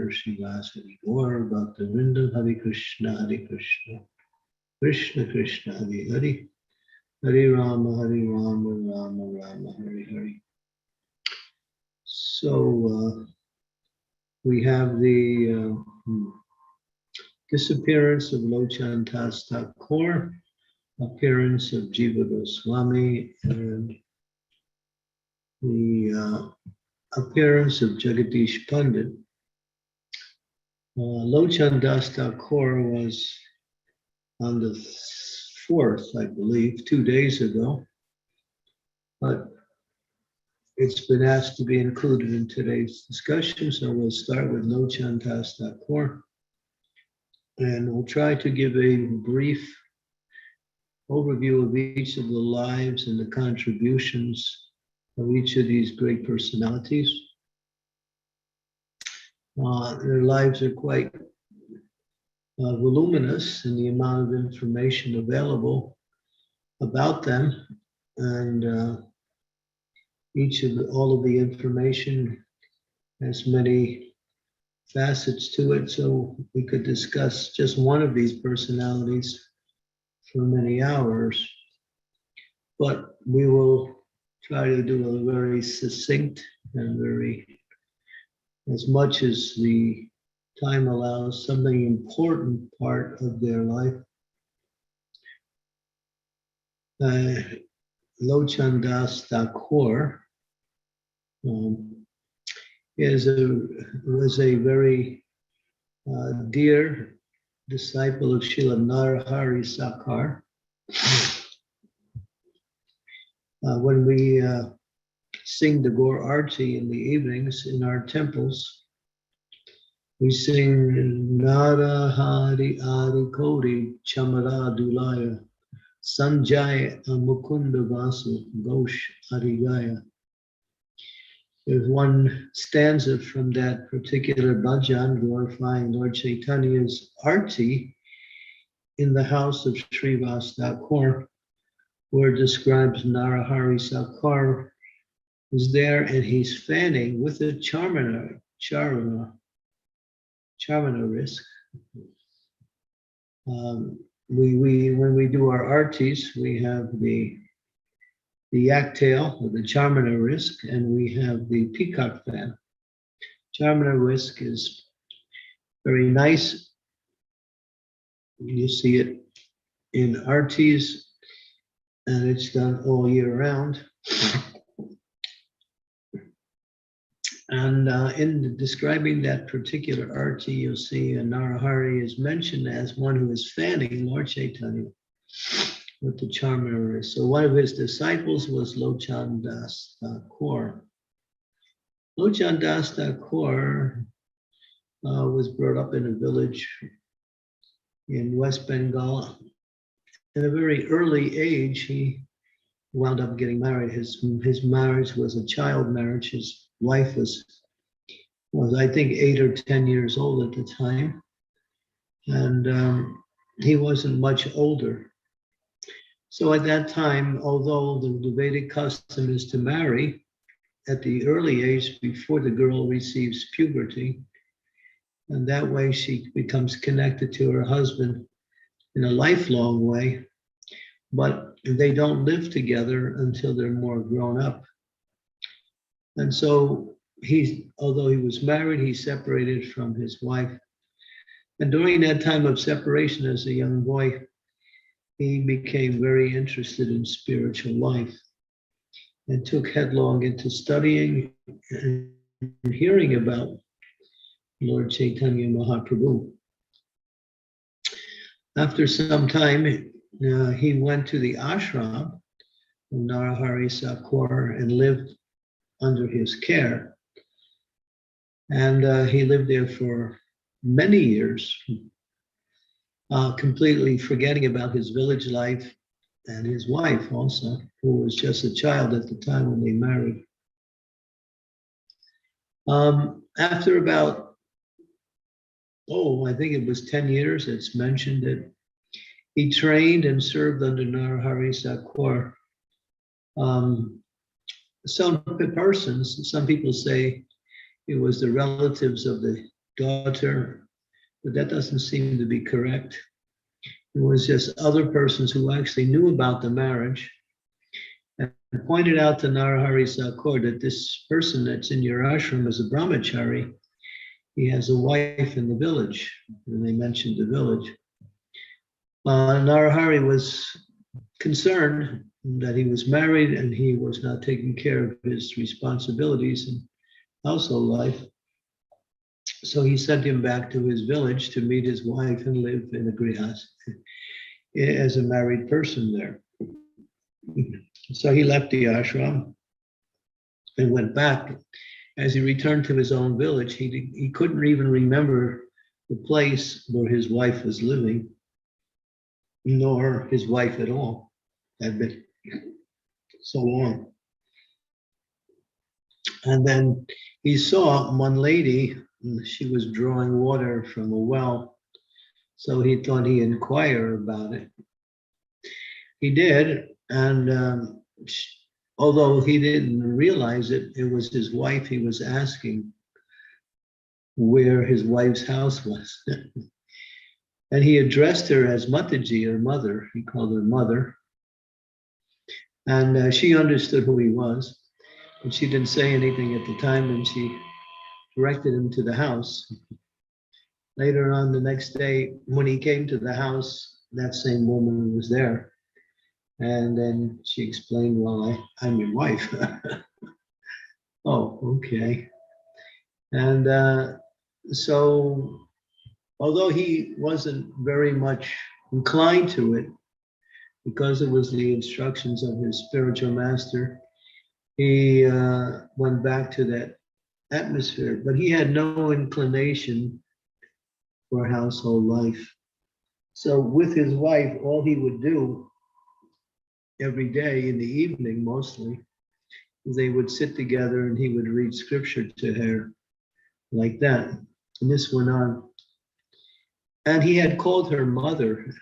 Radharani Srivasadi Gaur Bhaktivinoda Hare Krishna Krishna Krishna Hare Hare Hare Rama Rama Rama Hare Hare. So we have the disappearance of LochanDasThakur, appearance of Jiva Goswami, and the appearance of JagadishPanditby. LochanDasThakur was on the 4th, I believe, 2 days ago, but it's been asked to be included in today's discussion, so we'll start with LochanDasThakur, and we'll try to give a brief overview of each of the lives and the contributions of each of these great personalities. Their lives are quite voluminous in the amount of information available about them, and all of the information has many facets to it, so we could discuss just one of these personalities for many hours, but we will try to do a very succinct and as much as the time allows, something important part of their life. LochanDasThakur was a very dear disciple of Srila Naramharisakar. When we sing the Gaur Arti in the evenings in our temples, we sing Narahari Adi Kodi Chamara Dulaya Sanjay Mukunda Vasu Ghosh Arigaya. There's one stanza from that particular bhajan glorifying Lord Chaitanya's Arti in the house of Srivas-Thakur, where it describes Naramharisakar is there and he's fanning with a charmana risk. When we do our artis, we have the yak tail or the charmana risk, and we have the peacock fan. Charmana risk is very nice. You see it in artis, and it's done all year round. And in describing that particular arti, you'll see Narahari is mentioned as one who is fanning Lord Chaitanya with the charmana wrist. So one of his disciples was LochanDasThakur. LochanDasThakur was brought up in a village in West Bengal. At a very early age, he wound up getting married. His marriage was a child marriage. His wife was I think 8 or 10 years old at the time, and he wasn't much older. So at that time, although the Vedic custom is to marry at the early age before the girl receives puberty, and that way she becomes connected to her husband in a lifelong way, but they don't live together until they're more grown up. And so although he was married, he separated from his wife. And during that time of separation as a young boy, he became very interested in spiritual life and took headlong into studying and hearing about Lord Chaitanya Mahaprabhu. After some time, he went to the ashram of Naramharisakar and lived under his care. And he lived there for many years, completely forgetting about his village life and his wife also, who was just a child at the time when they married. After about, I think it was 10 years, it's mentioned that he trained and served under Naramharisakar. Some persons, some people say it was the relatives of the daughter, but that doesn't seem to be correct. It was just other persons who actually knew about the marriage and pointed out to Narahari Thakur that this person that's in your ashram is a brahmachari. He has a wife in the village, and they mentioned the village. Narahari was concerned that he was married and he was not taking care of his responsibilities in household life. So he sent him back to his village to meet his wife and live in a grihas as a married person there. So he left the ashram and went back. As he returned to his own village, he couldn't even remember the place where his wife was living, nor his wife at all. Had been so long. And then he saw one lady, she was drawing water from a well, so he thought he'd inquire about it. He did, and although he didn't realize it, it was his wife he was asking where his wife's house was. And he addressed her as Mataji, or mother. He called her mother. And she understood who he was. And she didn't say anything at the time, and she directed him to the house. Later on, the next day, when he came to the house, that same woman was there. And then she explained, well, I'm your wife. Oh, okay. And so, although he wasn't very much inclined to it, because it was the instructions of his spiritual master, he went back to that atmosphere, but he had no inclination for household life. So with his wife, all he would do every day in the evening, mostly, they would sit together and he would read scripture to her like that. And this went on. And he had called her mother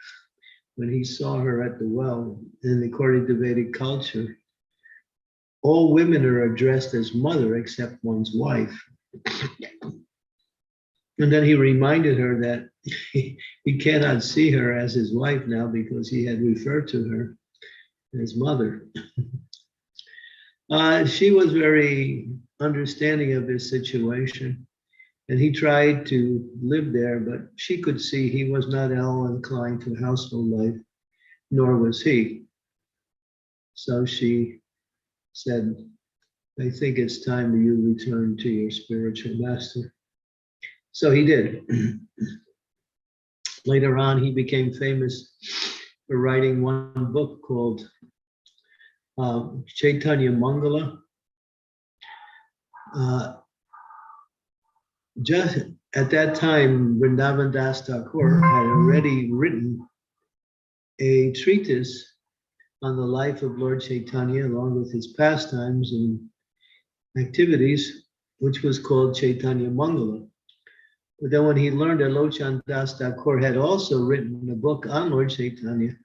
when he saw her at the well. And according to Vedic culture, all women are addressed as mother except one's wife. And then he reminded her that he cannot see her as his wife now because he had referred to her as mother. She was very understanding of his situation, and he tried to live there, but she could see he was not at all inclined to household life, nor was he. So she said, I think it's time you return to your spiritual master. So he did. Later on, he became famous for writing one book called Chaitanya Mangala. Just at that time, LochanDasThakur had already written a treatise on the life of Lord Chaitanya, along with his pastimes and activities, which was called Chaitanya Mangala. But then when he learned that LochanDasThakur had also written a book on Lord Chaitanya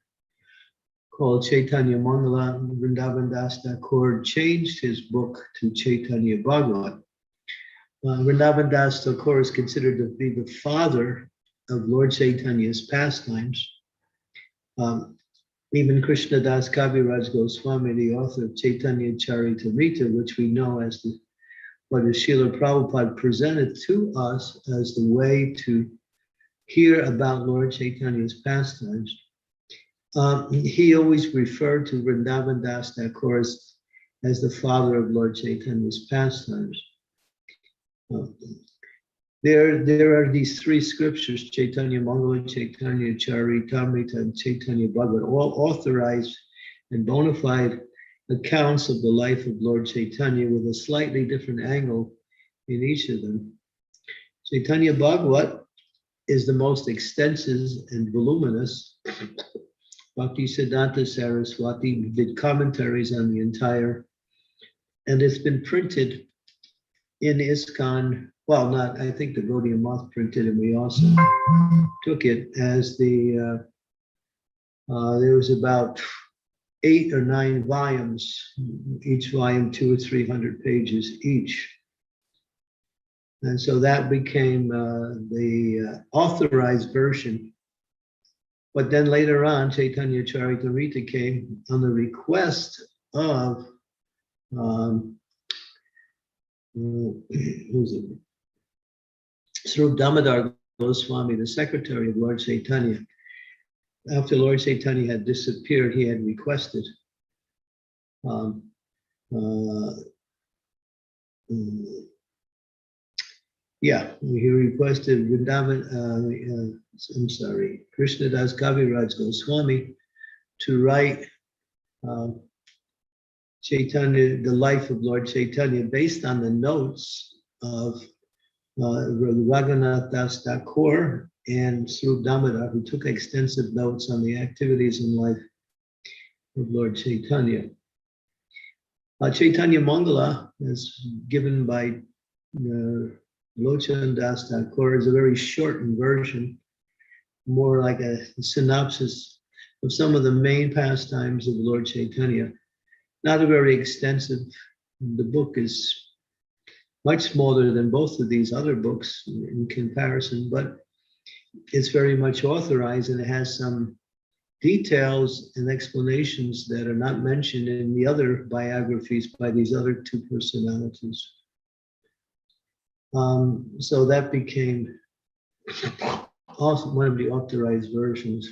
called Chaitanya Mangala, LochanDasThakur changed his book to Chaitanya Bhagavat. LochanDasThakur is considered to be the father of Lord Chaitanya's pastimes. Even Krishnadas Kaviraj Goswami, the author of Chaitanya Charitamrita, which we know as what Srila Prabhupada presented to us as the way to hear about Lord Chaitanya's pastimes. He always referred to LochanDasThakur as the father of Lord Chaitanya's pastimes. There are these three scriptures, Chaitanya Mangala, Chaitanya Charitamrita, and Chaitanya Bhagavat, all authorized and bona fide accounts of the life of Lord Chaitanya with a slightly different angle in each of them. Chaitanya Bhagavat is the most extensive and voluminous. Bhaktisiddhanta Saraswati did commentaries on the entire, and it's been printed in ISKCON. Well, not, I think the Gaudiya Math printed, and we also took it as there was about 8 or 9 volumes, each volume 200 or 300 pages each. And so that became the authorized version. But then later on, Chaitanya Charitamrita came on the request of who's it? Sri Damodar Goswami, the secretary of Lord Chaitanya. After Lord Chaitanya had disappeared, he had requested he requested Vrindavan, Krishnadas Kaviraj Goswami to write Chaitanya, the life of Lord Chaitanya, based on the notes of LochanDasThakur and Sri Damodar, who took extensive notes on the activities and life of Lord Chaitanya. Chaitanya Mangala, as given by LochanDasThakur, is a very shortened version, more like a synopsis of some of the main pastimes of Lord Chaitanya. Not a very extensive. The book is much smaller than both of these other books in comparison, but it's very much authorized, and it has some details and explanations that are not mentioned in the other biographies by these other two personalities. So that became also one of the authorized versions.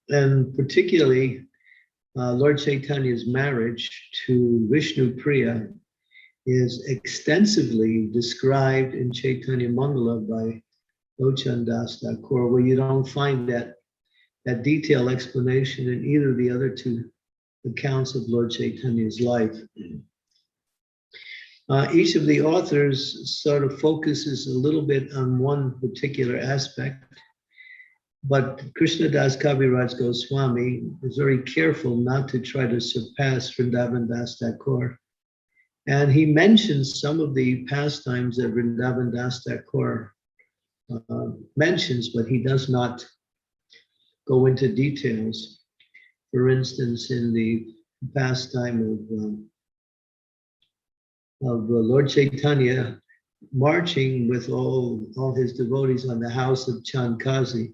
And particularly, Lord Chaitanya's marriage to Vishnu Priya is extensively described in Chaitanya Mangala by LochanDasThakur, where you don't find that detailed explanation in either of the other two accounts of Lord Chaitanya's life. Each of the authors sort of focuses a little bit on one particular aspect, but Krishnadas Kaviraj Goswami is very careful not to try to surpass Vrindavan Das Thakur. And he mentions some of the pastimes that Vrindavan Das Thakur mentions, but he does not go into details. For instance, in the pastime of Lord Chaitanya marching with all his devotees on the house of Chand Kazi.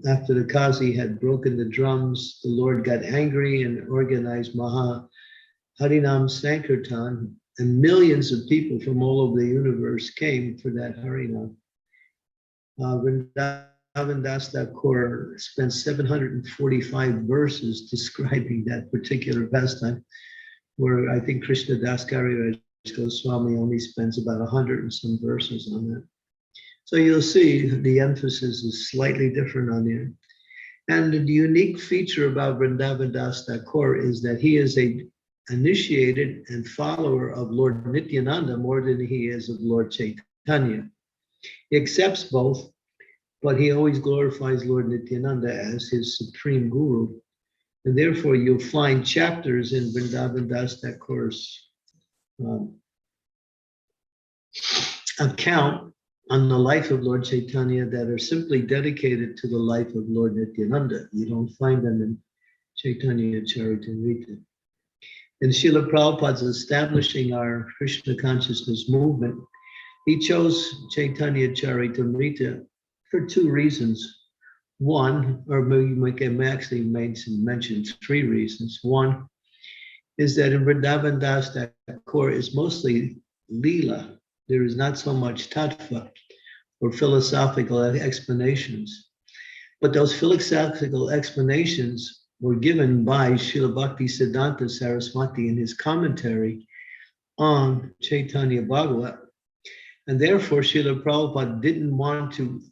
After the Kazi had broken the drums, the Lord got angry and organized Maha Harinam Sankirtan, and millions of people from all over the universe came for that Harinam. Vrindavan Das Thakur spent 745 verses describing that particular pastime, where I think Krishnadas Kaviraj Goswami only spends about 100 and some verses on that. So you'll see the emphasis is slightly different on it. And the unique feature about Vrindavan Das Thakur is that he is an initiated and follower of Lord Nityananda more than he is of Lord Chaitanya. He accepts both, but he always glorifies Lord Nityananda as his supreme guru. And therefore, you'll find chapters in Vrindavan Das Thakur's account on the life of Lord Chaitanya that are simply dedicated to the life of Lord Nityananda. You don't find them in Chaitanya Charitamrita. In Srila Prabhupada's establishing our Krishna consciousness movement, he chose Chaitanya Charitamrita for two reasons. One, or maybe we can actually mention three reasons. One is that in Vrindavan Das Thakur is mostly Leela. There is not so much tattva or philosophical explanations. But those philosophical explanations were given by Srila Bhakti Siddhanta Saraswati in his commentary on Chaitanya Bhagavat. And therefore, Srila Prabhupada didn't want to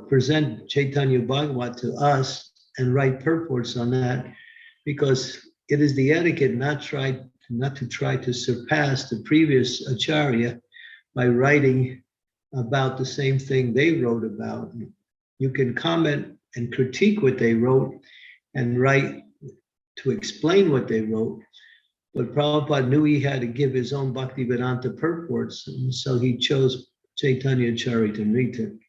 present Chaitanya Bhagavat to us and write purports on that, because it is the etiquette not to try to surpass the previous acharya by writing about the same thing they wrote about. You can comment and critique what they wrote and write to explain what they wrote, but Prabhupada knew he had to give his own Bhaktivedanta purports, and so he chose Chaitanya Charitamrita.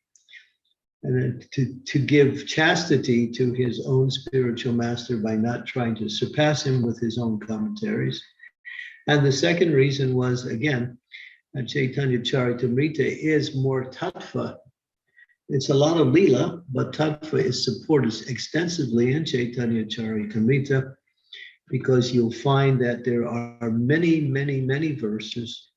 And to give chastity to his own spiritual master by not trying to surpass him with his own commentaries, And the second reason was, again, Chaitanya Charitamrita is more tattva. It's a lot of lila, but tattva is supported extensively in Chaitanya Charitamrita, because you'll find that there are many, many, many verses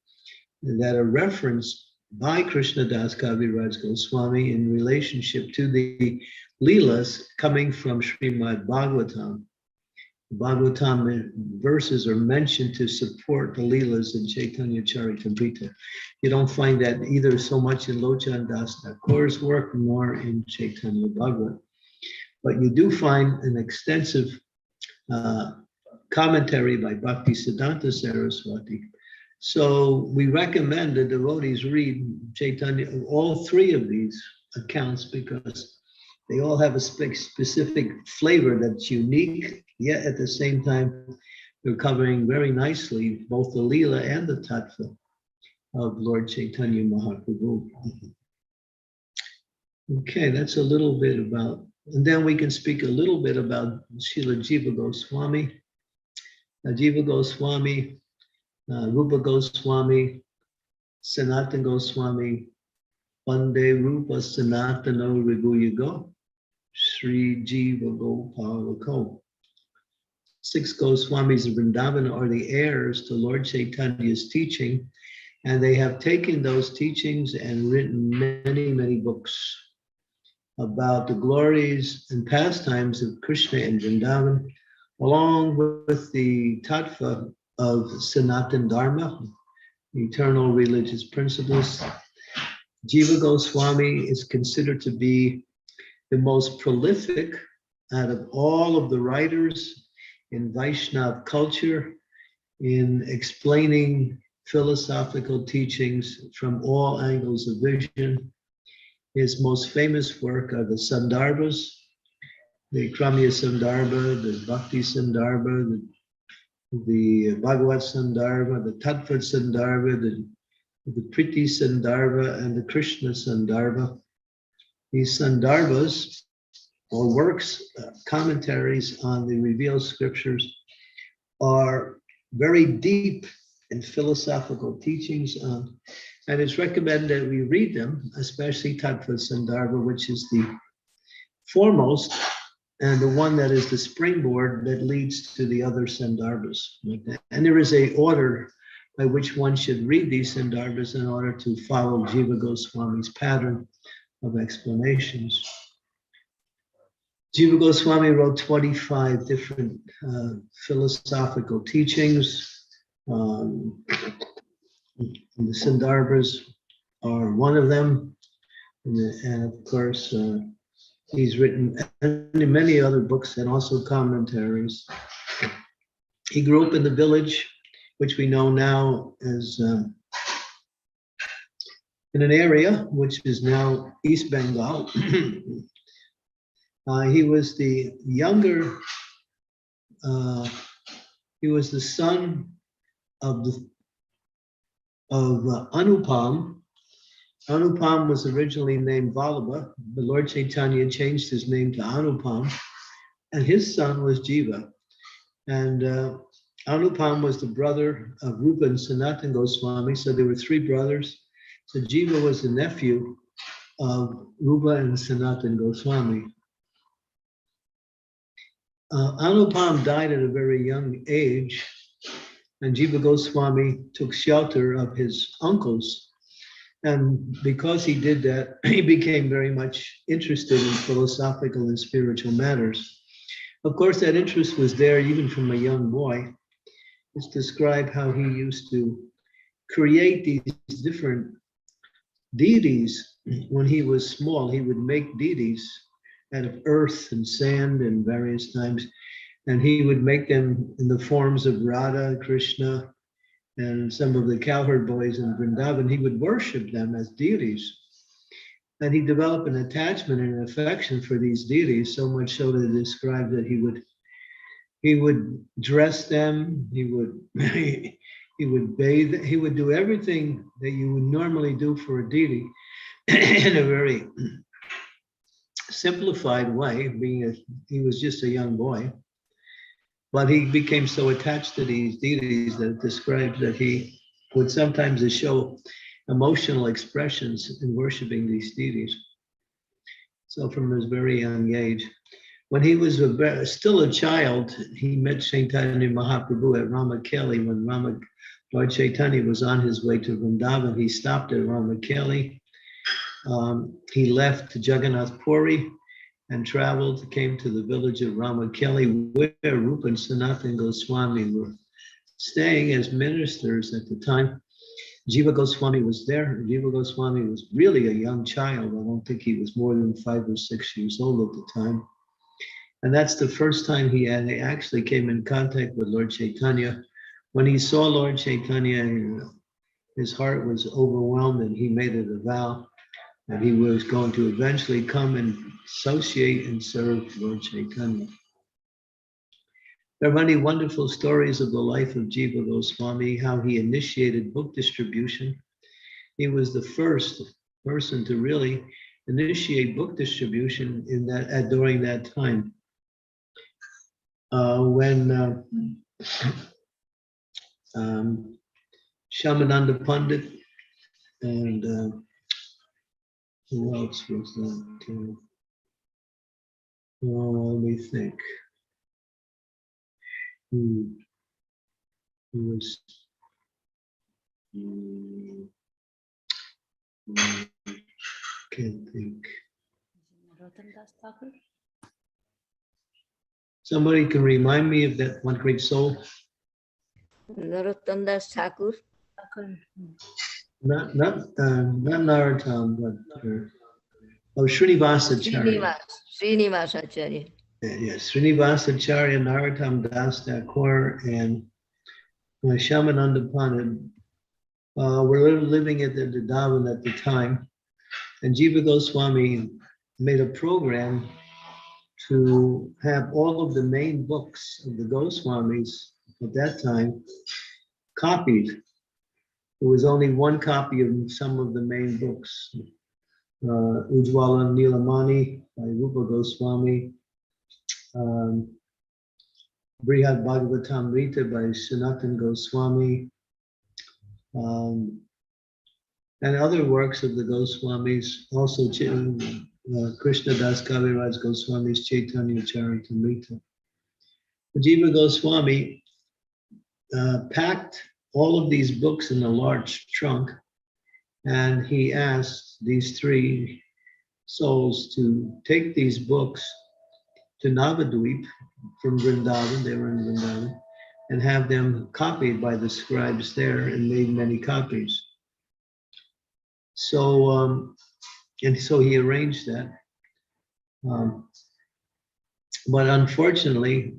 that are referenced by Krishna Das Kaviraj Goswami in relationship to the leelas coming from Srimad-Bhagavatam. Bhagavatam verses are mentioned to support the leelas in Chaitanya Charitamrita. You don't find that either so much in LochanDasThakur's work nor in Chaitanya Bhagavat. But you do find an extensive commentary by Bhaktisiddhanta Saraswati. So we recommend the devotees read Chaitanya, all three of these accounts, because they all have a specific flavor that's unique, yet at the same time, they're covering very nicely both the Leela and the Tattva of Lord Chaitanya Mahaprabhu. Okay, that's a little bit about, and then we can speak a little bit about SrilaJivaGoswami. Jiva Goswami, Rupa Goswami, Sanatana Goswami, Vande Rupa Sanatano Riguyugo, Sri Jiva Gopalako. 6 Goswamis of Vrindavan are the heirs to Lord Chaitanya's teaching, and they have taken those teachings and written many, many books about the glories and pastimes of Krishna in Vrindavan, along with the tattva of Sanatana Dharma, eternal religious principles. Jiva Goswami is considered to be the most prolific out of all of the writers in Vaishnava culture in explaining philosophical teachings from all angles of vision. His most famous work are the Sandarbhas, the Kramya Sandarbha, the Bhakti Sandarbha, the Bhagavad Sandarbha, the Tattva Sandarbha, the Priti Sandarbha, and the Krishna Sandarbha. These Sandarbhas, or works, commentaries on the revealed scriptures, are very deep in philosophical teachings, and it's recommended that we read them, especially Tattva Sandarbha, which is the foremost and the one that is the springboard that leads to the other Sandarbhas. Like that. And there is a order by which one should read these Sandarbhas in order to follow Jiva Goswami's pattern of explanations. Jiva Goswami wrote 25 different philosophical teachings. The Sandarbhas are one of them. And of course, he's written many other books and also commentaries. He grew up in the village, which we know now as in an area which is now East Bengal. He was the younger, he was the son of Anupam. Anupam was originally named Vallabha, but Lord Chaitanya changed his name to Anupam, and his son was Jiva. And Anupam was the brother of Rupa and Sanatana Goswami, so there were 3 brothers. So Jiva was the nephew of Rupa and Sanatana Goswami. Anupam died at a very young age, and Jiva Goswami took shelter of his uncles. And because he did that, he became very much interested in philosophical and spiritual matters. Of course, that interest was there even from a young boy. It's described how he used to create these different deities. When he was small, he would make deities out of earth and sand and various times. And he would make them in the forms of Radha, Krishna, and some of the cowherd boys in Vrindavan. He would worship them as deities. And he developed an attachment and an affection for these deities, so much so that it described that he would dress them, he would bathe, he would do everything that you would normally do for a deity in a very simplified way, he was just a young boy. But he became so attached to these deities that it describes that he would sometimes show emotional expressions in worshiping these deities. So from his very young age, when he was still a child, he met Chaitanya Mahaprabhu at Ramakeli. When Lord Chaitanya was on his way to Vrindavan, he stopped at Ramakeli. He left Jagannath Puri and traveled, came to the village of Ramakeli, where Rupa and Sanatana Goswami were staying as ministers at the time. Jiva Goswami was there. Jiva Goswami was really a young child. I don't think he was more than 5 or 6 years old at the time. And that's the first time he actually came in contact with Lord Chaitanya. When he saw Lord Chaitanya, his heart was overwhelmed, and he made it a vow that he was going to eventually come and associate and serve Lord Chaitanya. There are many wonderful stories of the life of Jiva Goswami, how he initiated book distribution. He was the first person to really initiate book distribution during that time. When Shyamananda Pandit and who else was that? Let me think. Who was? Can't think. LochanDasThakur. Somebody can remind me of that one great soul? LochanDasThakur. Not Narottam, but Srinivasacharya. Srinivasacharya. Yes, Srinivasacharya, Narottam DasThakur, and Shyamananda Pandit were living at the Vrindavan at the time, and Jiva Goswami made a program to have all of the main books of the Goswamis at that time copied. There was only one copy of some of the main books. Ujjvala Nilamani by Rupa Goswami, Brihad Bhagavatam Rita by Sanatana Goswami, and other works of the Goswamis, also Krishna Das Kaviraj Goswami's Chaitanya Charitamrita. Jiva Goswami packed all of these books in a large trunk, and he asked these 3 souls to take these books to Navadvip from Vrindavan, they were in Vrindavan, and have them copied by the scribes there, and made many copies. So, and so he arranged that. But unfortunately,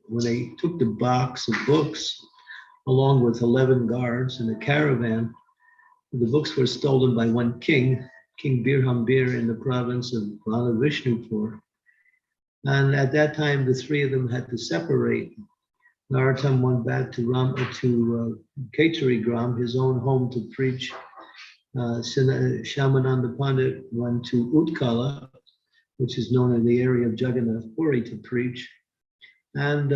when they took the box of books, along with 11 guards in a caravan, the books were stolen by one king, King Birhambir, in the province of Vishnupur. And at that time, the 3 of them had to separate. Narottam went back to Ketarigram, his own home, to preach. Shyamananda Pandit went to Utkala, which is known in the area of Jagannath Puri, to preach. And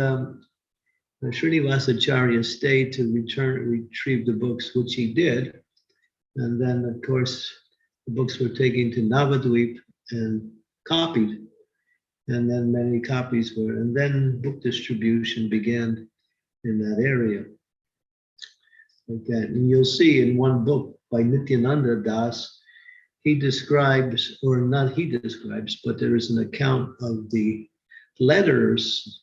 Srinivasacharya stayed to retrieve the books, which he did. And then, of course, the books were taken to Navadvip and copied. And then many copies were, and then book distribution began in that area. Like that. And you'll see in one book by Nityananda Das, he describes, or not he describes, but there is an account of the letters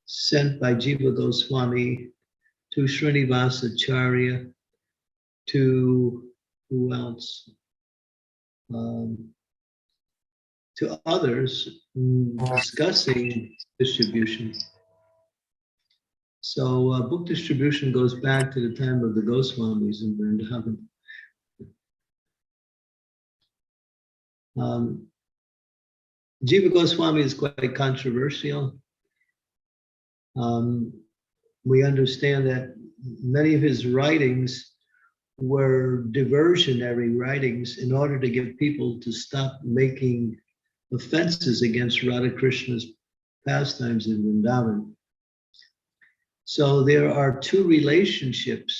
sent by Jiva Goswami to Srinivasacharya, to who else? To others discussing distribution. So book distribution goes back to the time of the Goswamis in Vrindavan. Jiva Goswami is quite controversial. We understand that many of his writings were diversionary writings in order to get people to stop making offenses against Radha Krishna's pastimes in Vrindavan. So there are two relationships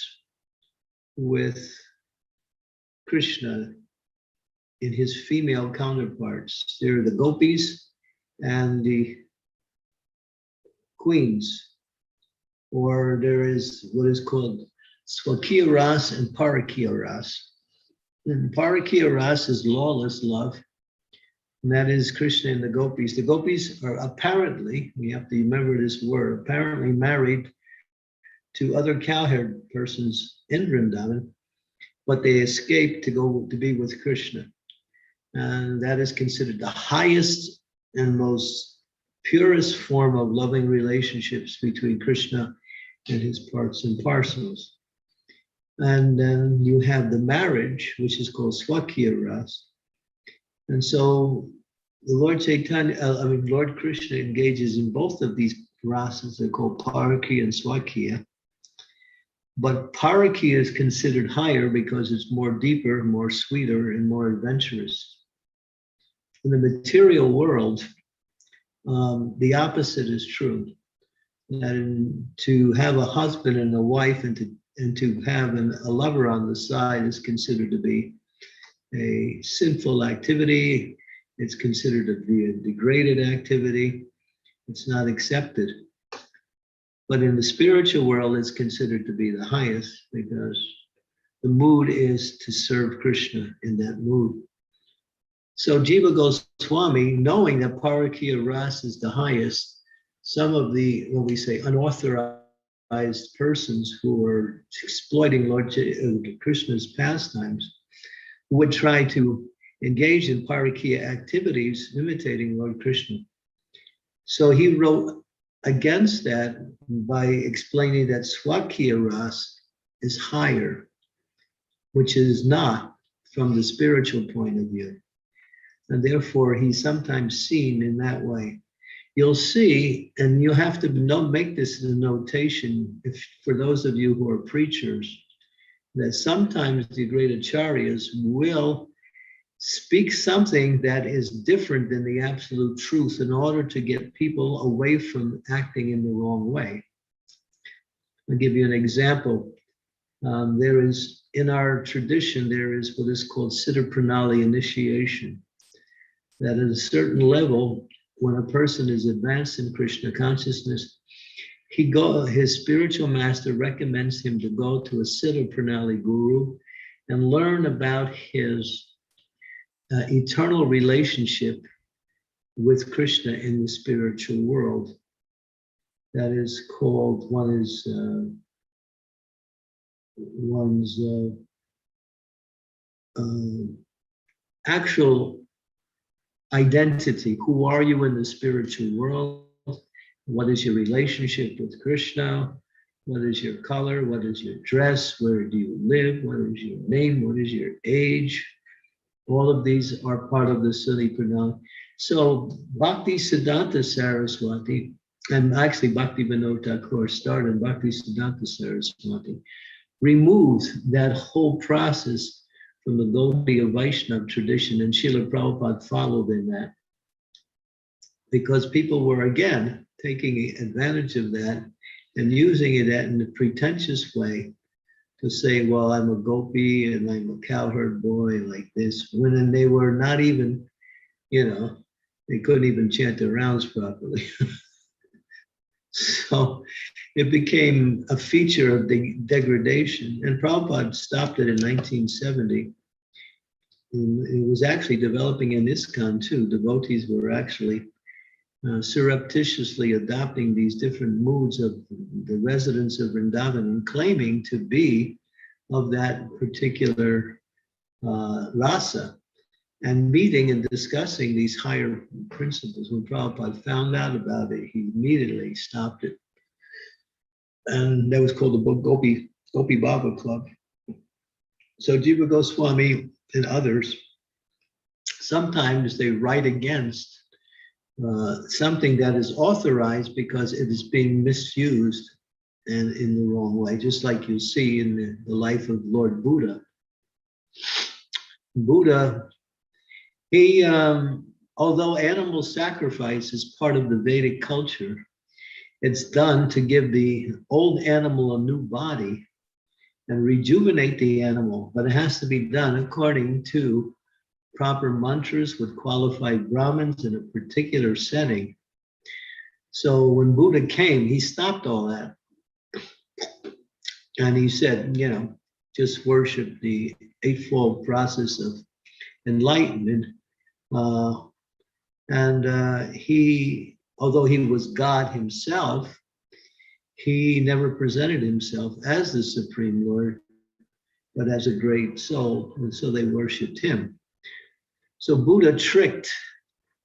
with Krishna in his female counterparts. There are the gopis and the queens, or there is what is called Swakiya Ras and Parakiya Ras. And Parakiya Ras is lawless love, and that is Krishna and the gopis. The gopis are apparently, we have to remember this word, apparently married to other cowherd persons in Vrindavan, but they escaped to go to be with Krishna. And that is considered the highest and most purest form of loving relationships between Krishna and his parts and parcels. And then you have the marriage, which is called Swakiya Ras. And so the Lord Chaitanya, Lord Krishna engages in both of these rasas. They're called Parakiya and Swakiya. But Parakiya is considered higher because it's more deeper, more sweeter, and more adventurous. In the material world, the opposite is true. That to have a husband and a wife and to have a lover on the side is considered to be a sinful activity. It's considered to be a degraded activity. It's not accepted. But in the spiritual world, it's considered to be the highest because the mood is to serve Krishna in that mood. So Jiva Goswami, knowing that Parakiya Ras is the highest, some of the, what we say, unauthorized persons who are exploiting Lord Krishna's pastimes would try to engage in Parakiya activities imitating Lord Krishna. So he wrote against that by explaining that Swakiya Ras is higher, which is not from the spiritual point of view. And therefore, he's sometimes seen in that way. You'll see, and you have to make this in a notation, if for those of you who are preachers, that sometimes the great acharyas will speak something that is different than the absolute truth in order to get people away from acting in the wrong way. I'll give you an example. There is, in our tradition, there is what is called Siddipanali Initiation. That at a certain level, when a person is advanced in Krishna consciousness, his spiritual master recommends him to go to a Siddipanali guru and learn about his eternal relationship with Krishna in the spiritual world. That is called, one's actual identity. Who are you in the spiritual world? What is your relationship with Krishna? What is your color? What is your dress? Where do you live? What is your name? What is your age? All of these are part of the Siddipanali. So Bhakti Siddhanta Saraswati, and actually Bhakti Vinod Thakur started, Bhakti Siddhanta Saraswati, removed that whole process from the Gaudiya Vaishnava tradition, and Srila Prabhupada followed in that. Because people were, again, taking advantage of that and using it in a pretentious way to say, well, I'm a gopi and I'm a cowherd boy like this, when they were not even, they couldn't even chant their rounds properly. So it became a feature of the degradation. And Prabhupada stopped it in 1970. And it was actually developing in ISKCON too. Devotees were actually surreptitiously adopting these different moods of the residents of Vrindavan and claiming to be of that particular rasa, and meeting and discussing these higher principles. When Prabhupada found out about it, he immediately stopped it. And that was called the Gopi Baba Club. So Jiva Goswami and others, sometimes they write against something that is authorized because it is being misused and in the wrong way, just like you see in the life of Lord Buddha. Buddha, he, although animal sacrifice is part of the Vedic culture, It's done to give the old animal a new body and rejuvenate the animal, but it has to be done according to proper mantras with qualified Brahmins in a particular setting. So when Buddha came, he stopped all that. And he said, just worship the eightfold process of enlightenment. He, although he was God himself, he never presented himself as the Supreme Lord, but as a great soul. And so they worshiped him. So Buddha tricked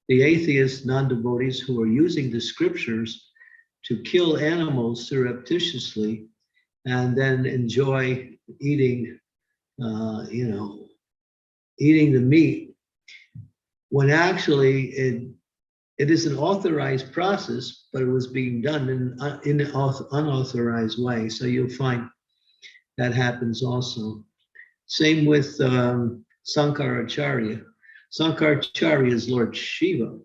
the atheist non-devotees who were using the scriptures to kill animals surreptitiously and then enjoy eating, eating the meat, when actually it is an authorized process, but it was being done in an unauthorized way. So you'll find that happens also. Same with Sankaracharya. Sankaracharya is Lord Shiva.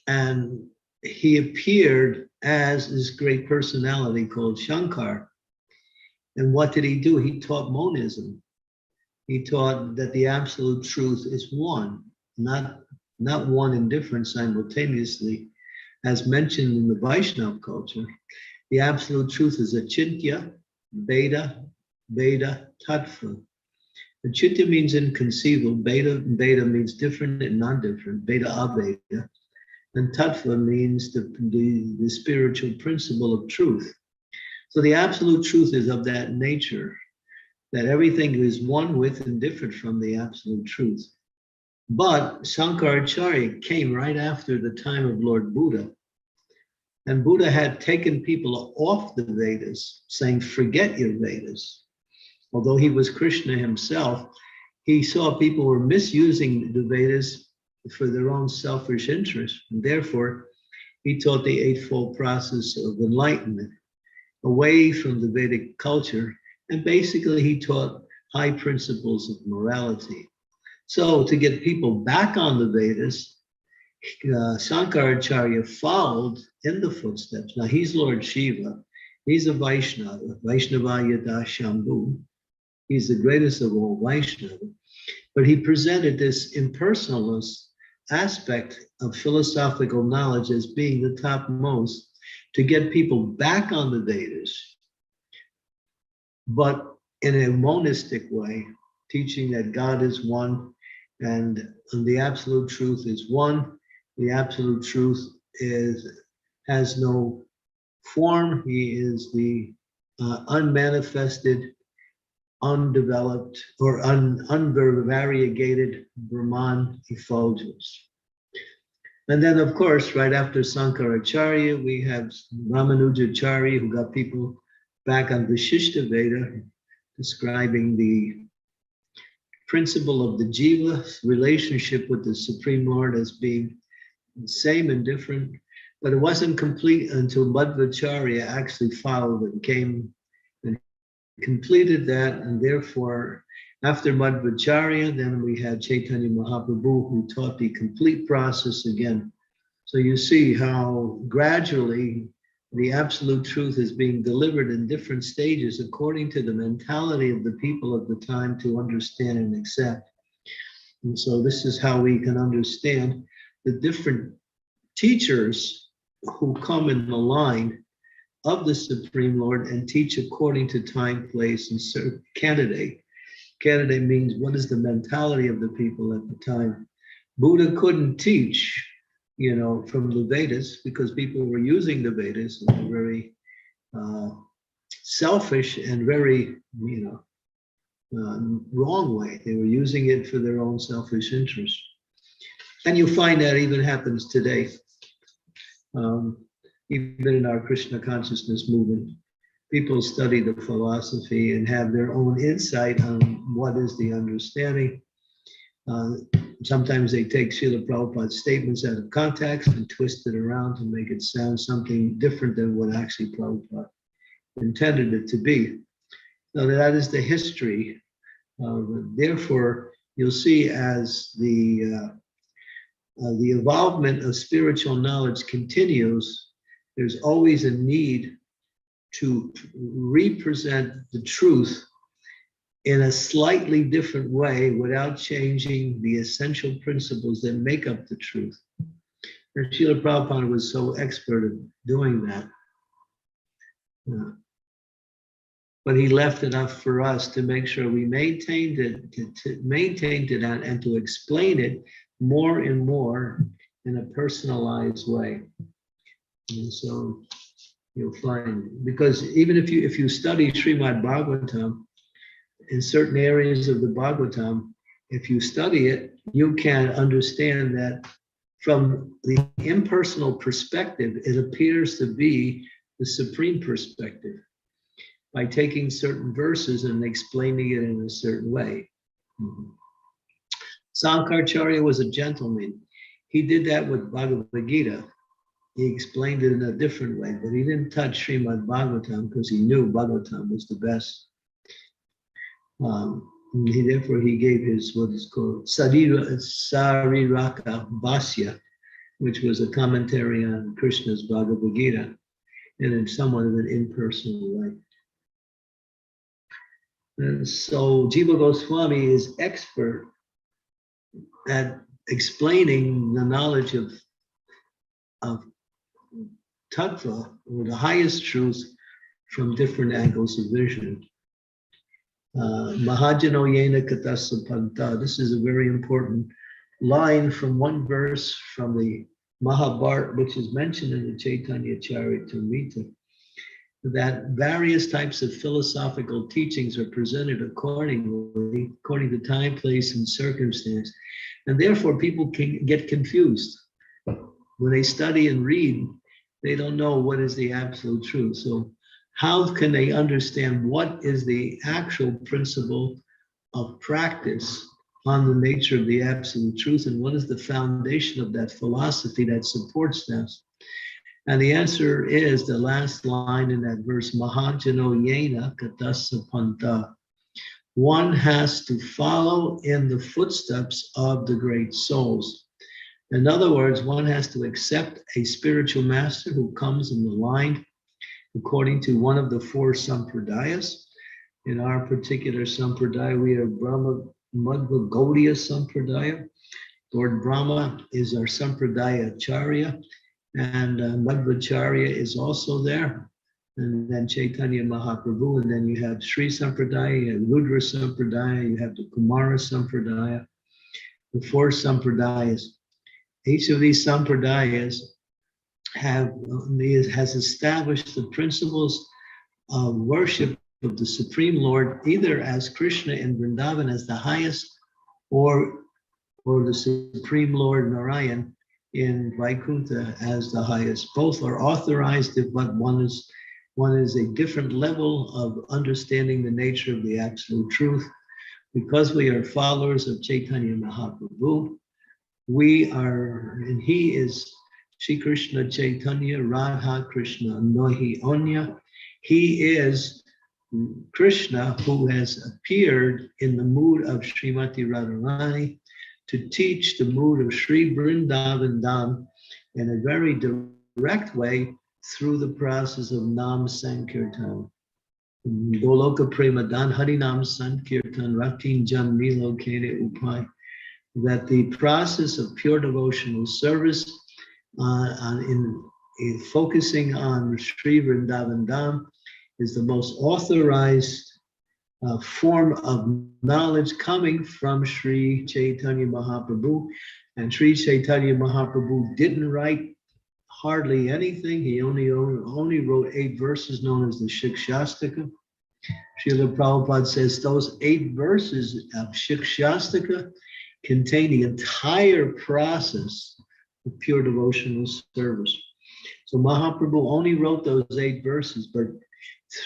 And he appeared as this great personality called Shankar. And what did he do? He taught monism. He taught that the absolute truth is one, not one and different simultaneously, as mentioned in the Vaishnava culture. The absolute truth is achintya, Veda, tattva. Achintya means inconceivable. Veda means different and non-different. Veda aveda. And tattva means the spiritual principle of truth. So the absolute truth is of that nature, that everything is one with and different from the absolute truth. But Sankaracharya came right after the time of Lord Buddha. And Buddha had taken people off the Vedas, saying, forget your Vedas. Although he was Krishna himself, he saw people were misusing the Vedas for their own selfish interest. And therefore, he taught the eightfold process of enlightenment away from the Vedic culture. And basically, he taught high principles of morality. So to get people back on the Vedas, Sankaracharya followed in the footsteps. Now, he's Lord Shiva. He's a Vaishnava, Vaishnava Yada Shambhu. He's the greatest of all Vaishnava. But he presented this impersonalist aspect of philosophical knowledge as being the topmost to get people back on the Vedas, but in a monistic way, teaching that God is one and the absolute truth is one. The absolute truth has no form. He is the unmanifested, undeveloped, or unvariegated Brahman effulgence. And then, of course, right after Sankaracharya, we have Ramanujacharya, who got people back on Vishishta Veda, describing the principle of the Jiva, relationship with the Supreme Lord as being the same and different. But it wasn't complete until Madhvacharya actually followed and came and completed that. And therefore, after Madhvacharya, then we had Chaitanya Mahaprabhu, who taught the complete process again. So you see how gradually the absolute truth is being delivered in different stages according to the mentality of the people of the time to understand and accept. And so this is how we can understand the different teachers who come in the line of the Supreme Lord and teach according to time, place, and candidate. Candidate means what is the mentality of the people at the time. Buddha couldn't teach, from the Vedas because people were using the Vedas in a very selfish and very, wrong way. They were using it for their own selfish interest. And you find that even happens today, even in our Krishna consciousness movement. People study the philosophy and have their own insight on what is the understanding. Sometimes they take Srila Prabhupada's statements out of context and twist it around to make it sound something different than what actually Prabhupada intended it to be. So that is the history. Therefore, you'll see as the the evolvement of spiritual knowledge continues, there's always a need to represent the truth in a slightly different way without changing the essential principles that make up the truth. And Srila Prabhupada was so expert at doing that. But he left enough for us to make sure we maintained it, and to explain it more and more in a personalized way. And so you'll find, because even if you study Srimad-Bhagavatam, in certain areas of the Bhagavatam, if you study it, you can understand that from the impersonal perspective, it appears to be the supreme perspective by taking certain verses and explaining it in a certain way. Sankaracharya was a gentleman. He did that with Bhagavad-Gita. He explained it in a different way, but he didn't touch Srimad-Bhagavatam because he knew Bhagavatam was the best. Therefore, he gave his what is called Sariraka Bhasya, which was a commentary on Krishna's Bhagavad Gita, and in somewhat of an impersonal way. And so Jiva Goswami is expert at explaining the knowledge of tattva, or the highest truth, from different angles of vision. Mahajano yena katasa panta. This is a very important line from one verse from the Mahabharata, which is mentioned in the Chaitanya Charitamrita, that various types of philosophical teachings are presented according to time, place, and circumstance. And therefore, people can get confused. When they study and read, they don't know what is the absolute truth. So how can they understand what is the actual principle of practice on the nature of the absolute truth, and what is the foundation of that philosophy that supports this? And the answer is the last line in that verse, Mahajano yena katasa panta. One has to follow in the footsteps of the great souls. In other words, one has to accept a spiritual master who comes in the line according to one of the four sampradayas. In our particular sampradaya, we have Brahma Madhva Gaudiya Sampradaya. Lord Brahma is our sampradaya acharya, and Madhvacharya is also there. And then Chaitanya Mahaprabhu, and then you have Sri Sampradaya, you have Rudra Sampradaya, you have the Kumara Sampradaya, the four sampradayas. Each of these sampradayas has established the principles of worship of the Supreme Lord, either as Krishna in Vrindavan as the highest, or the Supreme Lord Narayan in Vaikuntha as the highest. Both are authorized, but one is a different level of understanding the nature of the absolute truth. Because we are followers of Chaitanya Mahaprabhu, and he is Shri Krishna Chaitanya Radha Krishna Nohi Onya. He is Krishna who has appeared in the mood of Srimati Radharani to teach the mood of Sri Vrindavan Dham in a very direct way through the process of Nam Sankirtan. Goloka Premadan Harinam Sankirtan Ratin Jam Nilo Kene Upai. That the process of pure devotional service in focusing on Sri Vrindavan Dham is the most authorized form of knowledge coming from Sri Chaitanya Mahaprabhu. And Sri Chaitanya Mahaprabhu didn't write hardly anything. He only wrote 8 verses known as the Shikshastaka. Srila Prabhupada says those 8 verses of Shikshastaka contain the entire process of pure devotional service. So Mahaprabhu only wrote those 8 verses, but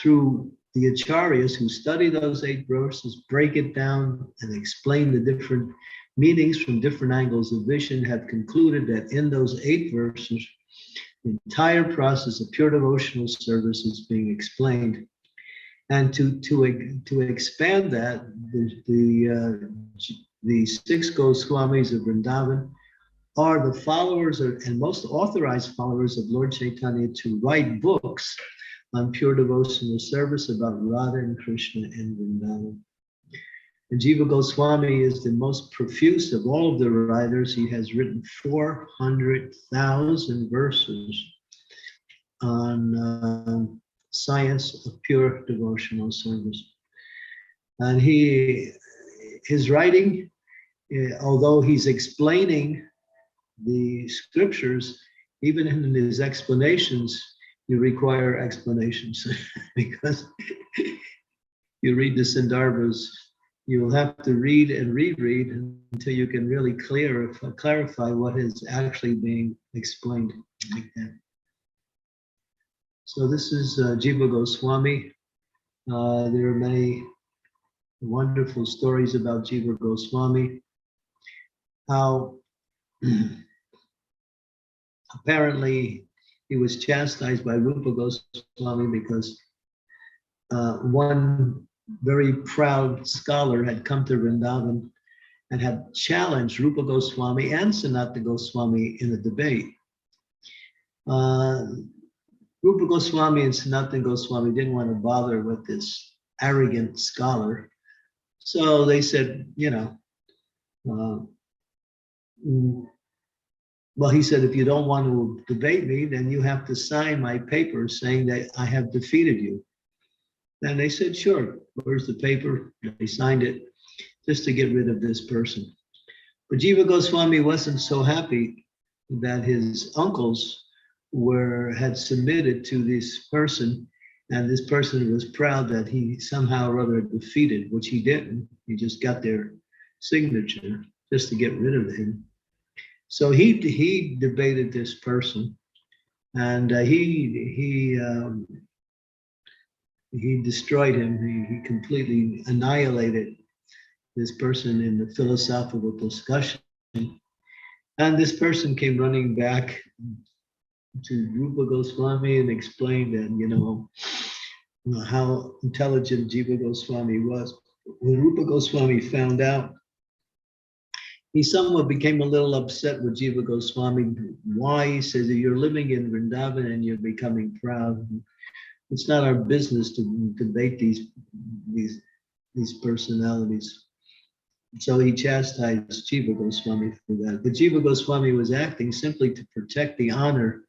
through the acharyas who study those 8 verses, break it down and explain the different meanings from different angles of vision, have concluded that in those 8 verses, the entire process of pure devotional service is being explained. And to expand that, the 6 Goswamis of Vrindavan are the followers and most authorized followers of Lord Chaitanya to write books on pure devotional service about Radha and Krishna and Vrindavan. And Jiva Goswami is the most profuse of all of the writers. He has written 400,000 verses on science of pure devotional service. And his writing, although he's explaining the scriptures, even in his explanations, you require explanations because you read the Sandarbhas, you will have to read and reread until you can really clarify what is actually being explained like that. So this is Jiva Goswami. There are many wonderful stories about Jiva Goswami. How apparently he was chastised by Rupa Goswami because one very proud scholar had come to Vrindavan and had challenged Rupa Goswami and Sanatana Goswami in a debate. Rupa Goswami and Sanatana Goswami didn't want to bother with this arrogant scholar. So they said, well, he said, if you don't want to debate me, then you have to sign my paper saying that I have defeated you. And they said, sure, where's the paper? They signed it just to get rid of this person. But Jiva Goswami wasn't so happy that his uncles had submitted to this person, and this person was proud that he somehow or other defeated, which he didn't. He just got their signature just to get rid of him. So he debated this person, and he destroyed him. He completely annihilated this person in the philosophical discussion. And this person came running back to Rupa Goswami and explained that, how intelligent Jiva Goswami was. When Rupa Goswami found out, he somewhat became a little upset with Jiva Goswami. Why? He says, you're living in Vrindavan and you're becoming proud. It's not our business to debate these personalities. So he chastised Jiva Goswami for that. But Jiva Goswami was acting simply to protect the honor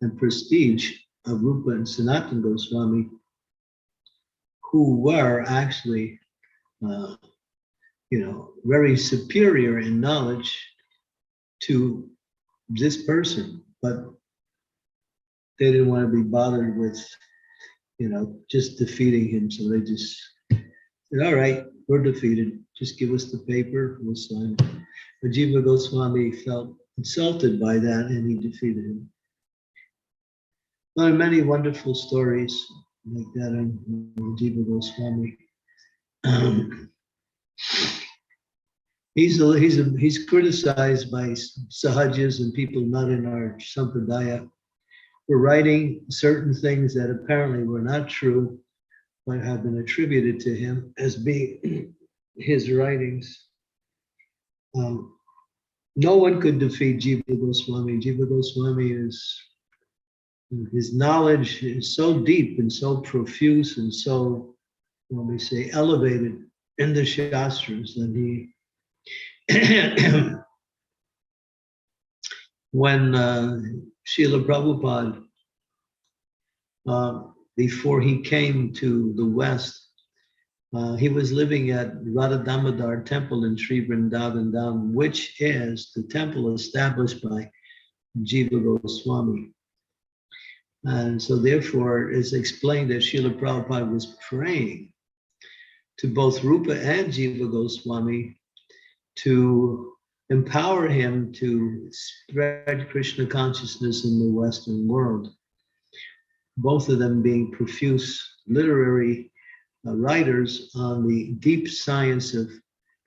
and prestige of Rupa and Sanatana Goswami, who were actually, very superior in knowledge to this person, but they didn't want to be bothered with, just defeating him. So they just said, all right, we're defeated. Just give us the paper, we'll sign it. But Jiva Goswami felt insulted by that and he defeated him. There are many wonderful stories like that on Jiva Goswami. He's criticized by Sahajas and people not in our Sampradaya for writing certain things that apparently were not true, but have been attributed to him as being his writings. No one could defeat Jiva Goswami. Jiva Goswami his knowledge is so deep and so profuse and so, elevated in the Shastras that he, when Srila Prabhupada, before he came to the West, he was living at Radha Damodar Temple in Sri Vrindavan Dham, which is the temple established by Jiva Goswami. And so therefore it's explained that Srila Prabhupada was praying to both Rupa and Jiva Goswami to empower him to spread Krishna consciousness in the Western world. Both of them being profuse literary writers on the deep science of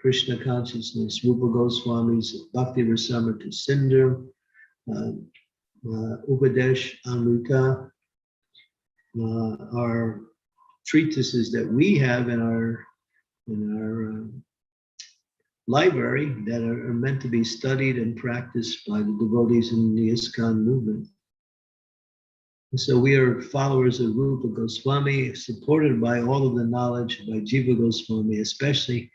Krishna consciousness. Rupa Goswami's Bhakti Rasamrita Sindhu, Upadesh Amrita, are treatises that we have in our library that are meant to be studied and practiced by the devotees in the ISKCON movement. And so we are followers of Rupa Goswami, supported by all of the knowledge by Jiva Goswami, especially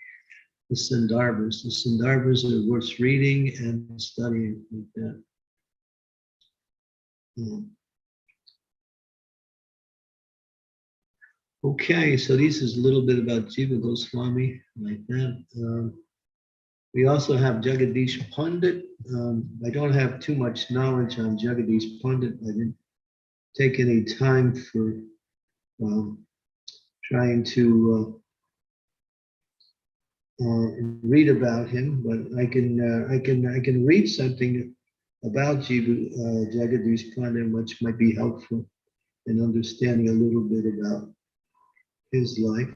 the Sandarbhas. The Sandarbhas are worth reading and studying like that. Okay, so this is a little bit about Jiva Goswami, like that. We also have Jagadish Pandit. I don't have too much knowledge on Jagadish Pandit. I didn't take any time for trying to read about him, but I can read something about Jagadish Pandit, which might be helpful in understanding a little bit about his life.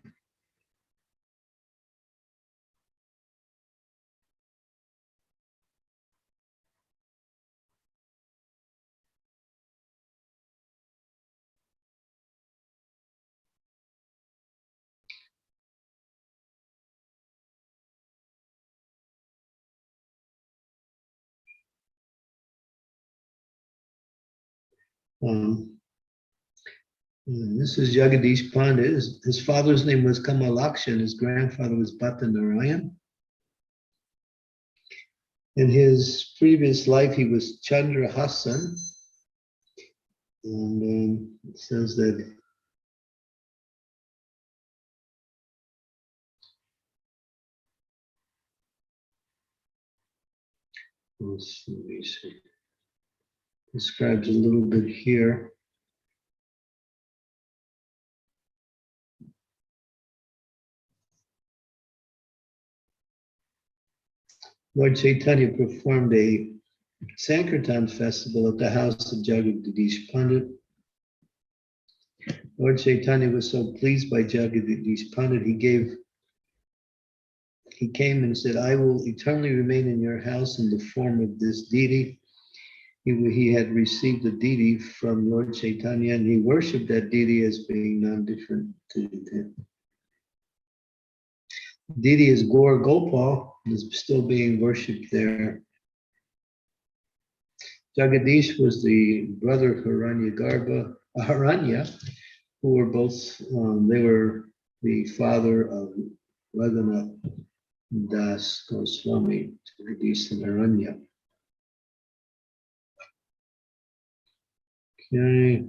This is Jagadish Pandit. His father's name was Kamalakshan. His grandfather was Bhattanarayan. In his previous life, he was Chandrahasan. And it says that let me see. Describes a little bit here. Lord Chaitanya performed a Sankirtan festival at the house of Jagadish Pandit. Lord Chaitanya was so pleased by Jagadish Pandit, he came and said, I will eternally remain in your house in the form of this deity. He had received the deity from Lord Chaitanya, and he worshipped that deity as being non-different to him. Deity is Gaur Gopal, is still being worshipped there. Jagadish was the brother of Haranya, who were both, they were the father of Raghunath Das Goswami, Jagadish and Haranya. Okay.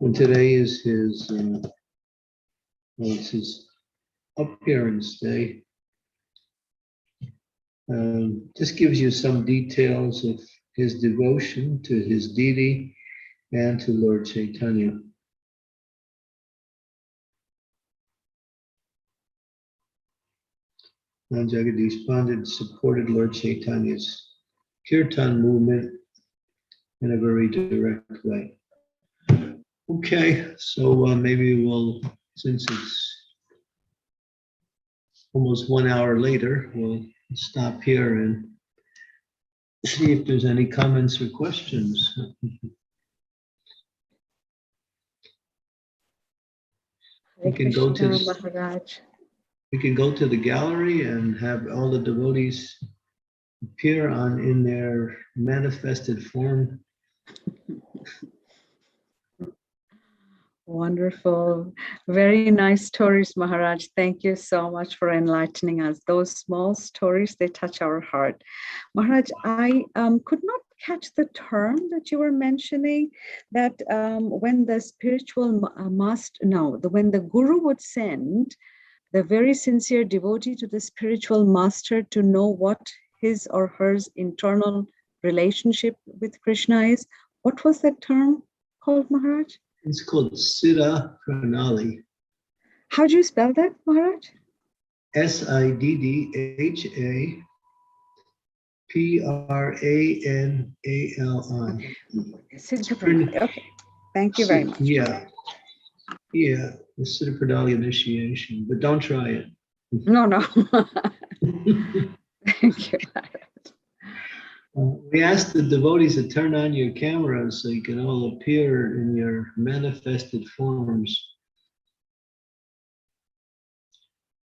And today is his appearance day. This gives you some details of his devotion to his deity and to Lord Chaitanya. And Jagadish Pandit supported Lord Chaitanya's Kirtan movement in a very direct way. Okay, so maybe we'll, since it's almost 1 hour later, we'll stop here and see if there's any comments or questions. We can go to the gallery and have all the devotees appear in their manifested form. Wonderful. Very nice stories, Maharaj. Thank you so much for enlightening us. Those small stories, they touch our heart. Maharaj, I could not catch the term that you were mentioning, that when the spiritual when the guru would send the very sincere devotee to the spiritual master to know what his or her internal relationship with Krishna is. What was that term called, Maharaj? It's called Siddipanali. How do you spell that, Maharaj? Siddhapanali. Siddipanali. Okay. Thank you very much. Yeah, the Siddipanali Initiation, but don't try it. No. Thank you. We ask the devotees to turn on your cameras so you can all appear in your manifested forms.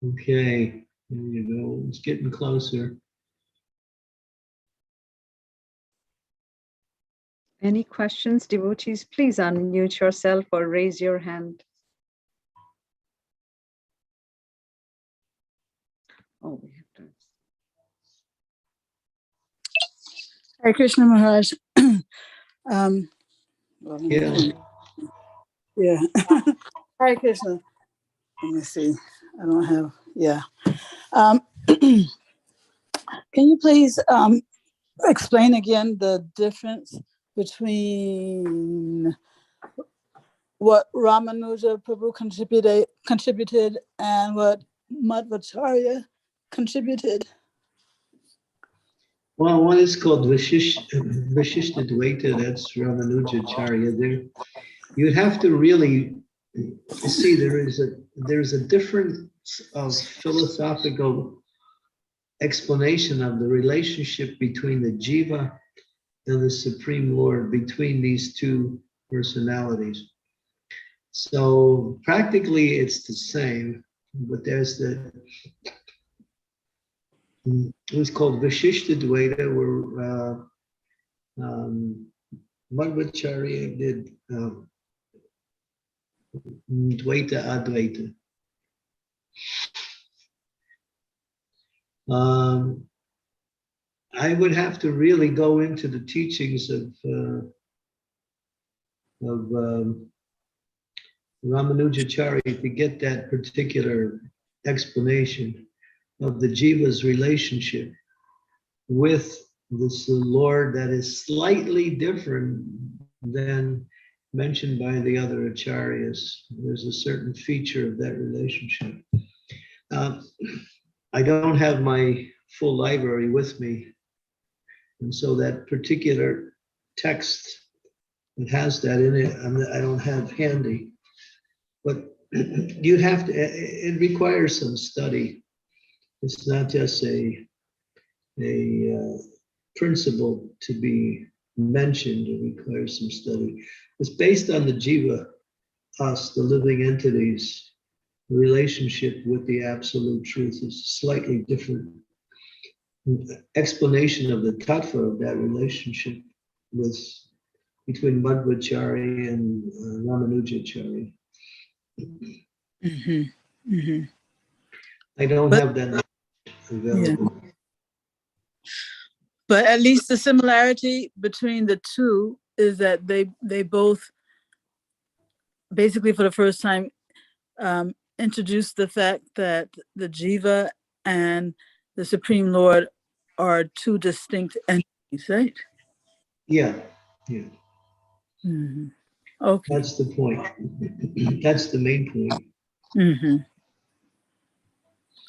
Okay, there you go. It's getting closer. Any questions, devotees? Please unmute yourself or raise your hand. Oh, we have to. Hare Krishna Maharaj. Yeah. Yeah. Hare Krishna. Let me see. I don't have, yeah. Can you please explain again the difference between what Ramanuja Prabhu contributed and what Madhvacharya contributed? Well, one is called Vishishtadvaita, that's Ramanujacharya. There, you have to really see there's a difference of philosophical explanation of the relationship between the Jiva and the Supreme Lord, between these two personalities. So practically it's the same, but there's it was called Vishishtadvaita, where Madhvacharya did Dvaita Advaita. I would have to really go into the teachings of Ramanujacharya to get that particular explanation of the Jiva's relationship with this Lord that is slightly different than mentioned by the other acharyas. There's a certain feature of that relationship. I don't have my full library with me, and so that particular text that has that in it, I don't have handy. But you'd have to, it requires some study. It's not just a principle to be mentioned. It requires some study. It's based on the Jiva, us, the living entities. The relationship with the absolute truth is slightly different. Explanation of the tattva of that relationship between Madhvacharya and Ramanujacharya. Mm-hmm. Mm-hmm. I don't have that available. Yeah. But at least the similarity between the two is that they both basically for the first time introduced the fact that the Jiva and the Supreme Lord are two distinct entities, right? Yeah, yeah. Mm-hmm. Okay. That's the point. That's the main point. Mm-hmm.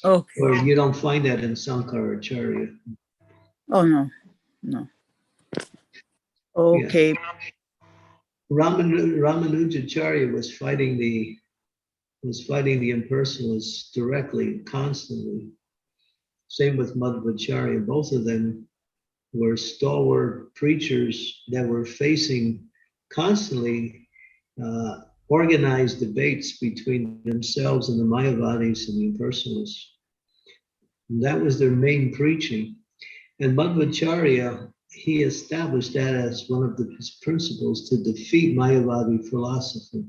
Okay. Or you don't find that in Sankaracharya. Oh no, no. Okay. Yeah. Ramanujacharya was fighting the impersonalists directly, constantly. Same with Madhvacharya. Both of them were stalwart preachers that were facing constantly organized debates between themselves and the Mayavadis and the impersonalists. And that was their main preaching. And Madhvacharya, he established that as one of his principles to defeat Mayavadi philosophy.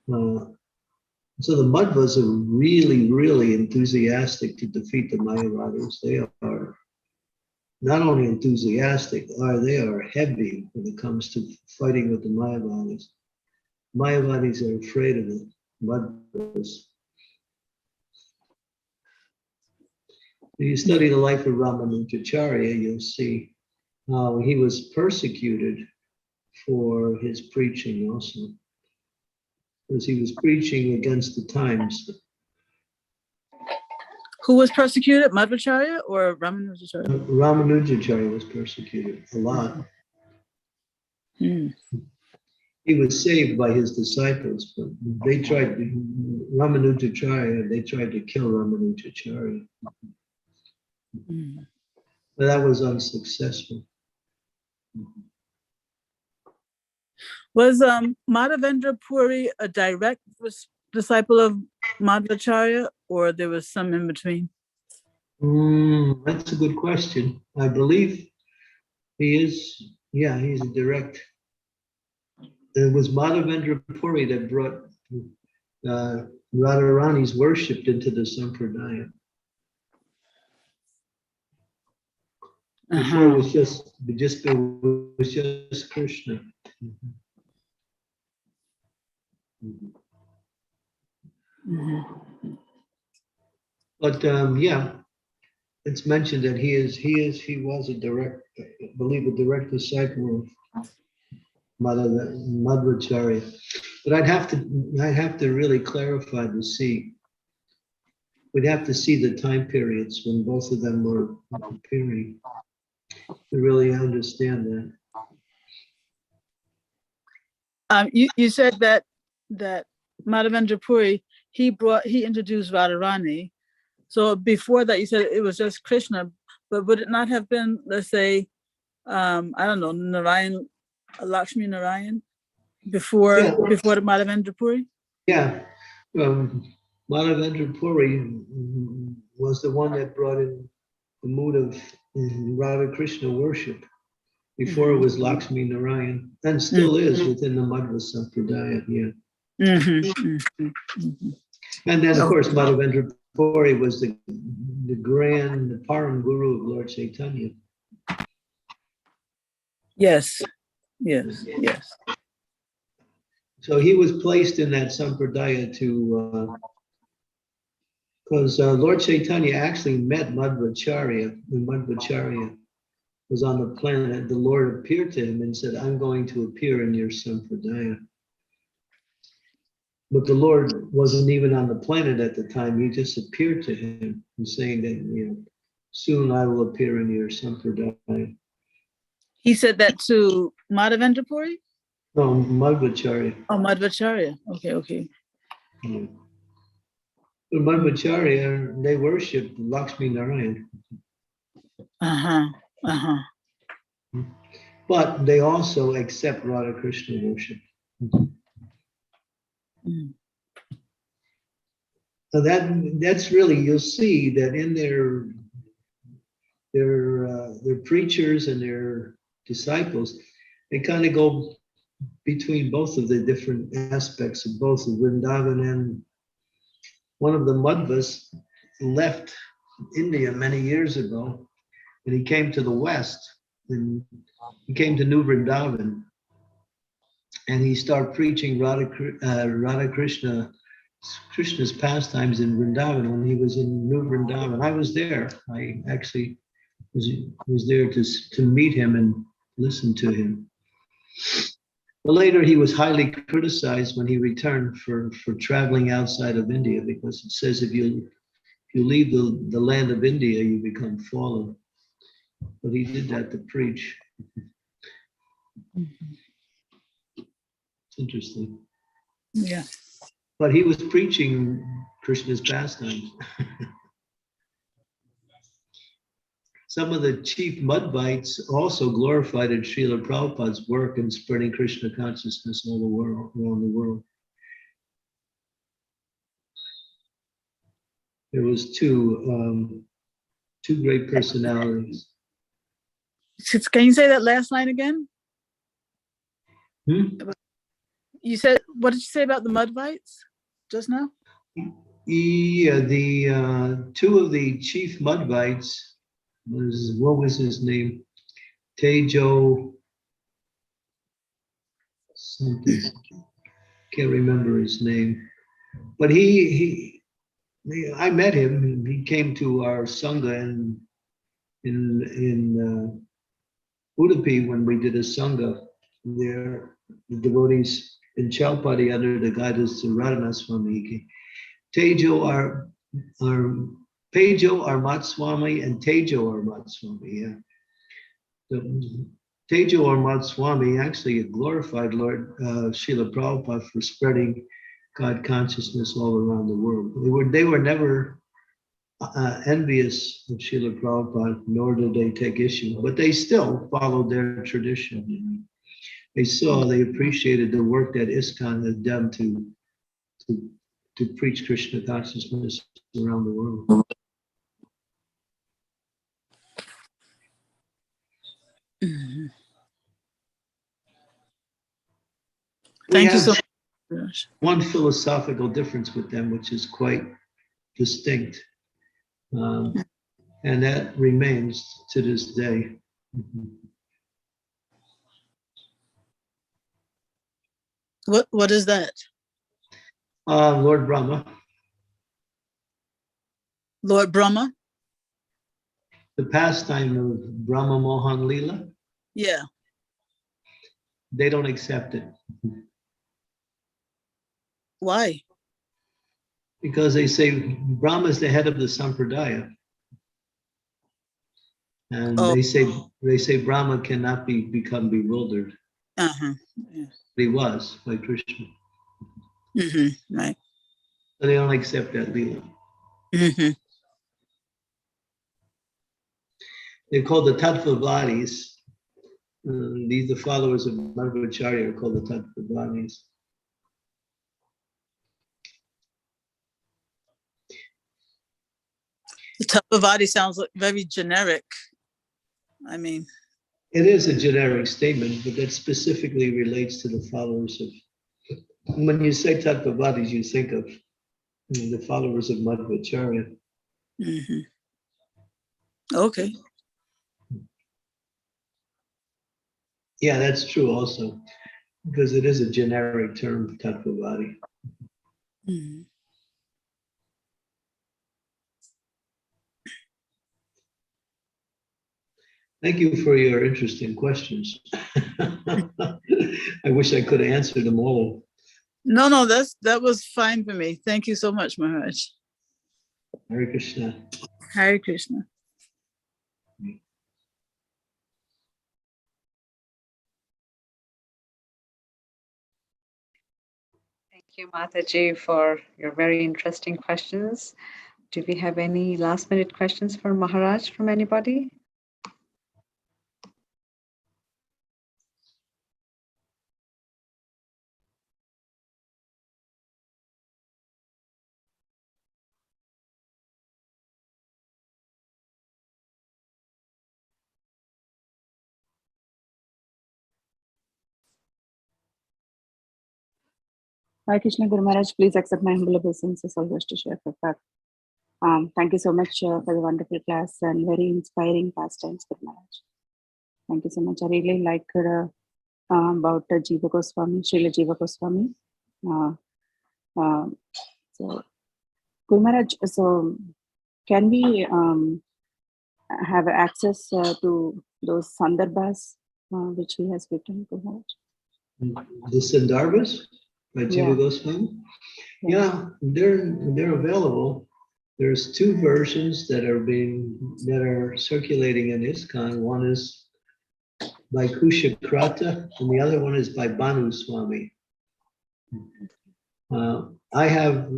So the Madhvas are really, really enthusiastic to defeat the Mayavadis. They are not only enthusiastic, they are heavy when it comes to fighting with the Mayavadis. Mayavadis are afraid of the Madhvas. If you study the life of Ramanujacharya, you'll see how he was persecuted for his preaching also, because he was preaching against the times. Who was persecuted, Madhvacharya or Ramanujacharya? Ramanujacharya was persecuted a lot. Hmm. He was saved by his disciples, but they tried to kill Ramanujacharya. Hmm. but that was unsuccessful. Was Madhavendra Puri a direct disciple of Madhvacharya, or there was some in between? That's a good question. I believe he is, yeah, he's a direct. It was Madhavendra Puri that brought Radharani's worshipped into the Sampradaya. Before it was just Krishna. But yeah, it's mentioned that he was a direct, I believe, a direct disciple of Madhvacharya. But I'd have to really clarify to see. We'd have to see the time periods when both of them were appearing to really understand that. You said that Madhavendra Puri, he introduced Radharani. So before that, you said it was just Krishna, but would it not have been, let's say, I don't know, Narayan, Lakshmi Narayan, before the Madhavendra Puri? Yeah, Madhavendra Puri was the one that brought in the mood of Radha Krishna worship. Before it was Lakshmi Narayan, and still is within the Madhva Sampradaya. Yeah. And then, of course, Madhavendra Puri was the Param Guru of Lord Chaitanya. Yes. So he was placed in that Sampradaya to, because Lord Chaitanya actually met Madhvacharya. When Madhvacharya was on the planet, the Lord appeared to him and said, I'm going to appear in your Sampradaya. But the Lord wasn't even on the planet at the time. He just appeared to him and saying that, soon I will appear in your Sampradaya. He said that to Madhavendra Puri? No, Madhvacharya. Oh, Madhvacharya. Okay. Yeah. But Madhvacharya, they worship Lakshmi Narayan. But they also accept Radha Krishna worship. So that's really, you'll see that in their preachers and their disciples, they kind of go between both of the different aspects of both of Vrindavan, and one of the Madhvas left India many years ago, and he came to the West, and he came to New Vrindavan, and he started preaching Radha Krishna's pastimes in Vrindavan when he was in New Vrindavan. I was there. I actually was there to meet him and listen to him. But later he was highly criticized when he returned for traveling outside of India, because it says if you leave the land of India, you become fallen. But he did that to preach. It's interesting. Yeah. But he was preaching Krishna's pastimes. Some of the chief Madhvites also glorified in Srila Prabhupada's work in spreading Krishna consciousness all around the world. There was two great personalities. Can you say that last line again? You said, what did you say about the Madhvites just now? Yeah, the two of the chief Madhvites what was his name? Tejo something. Can't remember his name. But I met him. He came to our Sangha in Udupi when we did a Sangha there. The devotees in Chaupati under the guidance of Radhanath Swami. Pejo Armatswami and Tejo Armatswami. Yeah. Tejo Armatswami actually glorified Lord Srila Prabhupada for spreading God consciousness all around the world. They were never envious of Srila Prabhupada, nor did they take issue, but they still followed their tradition. They appreciated the work that ISKCON had done to preach Krishna consciousness around the world. Mhm. Thank you so much. One philosophical difference with them, which is quite distinct, and that remains to this day. What is that? Lord Brahma, Lord Brahma? the pastime of Brahma Mohan Lila, Yeah. they don't accept it. Why? Because they say Brahma is the head of the Sampradaya. And Oh. they say Brahma cannot become bewildered. Uh-huh. Yeah. But he was by Krishna. Mm-hmm. Right. So they don't accept that Lila. Mm-hmm. They're called the Tattvavadis. The followers of Madhvacharya are called the Tattvavadis. The Tattvavadi sounds like very generic. I mean, It is a generic statement, but that specifically relates to the followers of. When you say Tattvavadis, you think of the followers of Madhvacharya. mm-hmm. Okay. Yeah, that's true also, because it is a generic term, Tattvavadi. Mm-hmm. Thank you for your interesting questions. I wish I could answer them all. No, that was fine for me. Thank you so much, Maharaj. Hare Krishna. Hare Krishna. Thank you, Mataji, for your very interesting questions. Do we have any last minute questions for Maharaj from anybody? Hare Krishna Guru Maharaj, please accept my humble obeisances. I'll wish to share Prabhupada. Thank you so much for the wonderful class and very inspiring pastimes, Guru Maharaj. Thank you so much. I really liked about Jiva Goswami, SrilaJivaGoswami. So, Guru Maharaj, so can we have access to those sandarbhas which he has written, Guru Maharaj? The Sandarbhas by Jiva Yeah. Goswami? Yeah, they're available. There's two versions that are circulating in ISKCON. One is by Kushakrata, and the other one is by Bhanu Swami. I have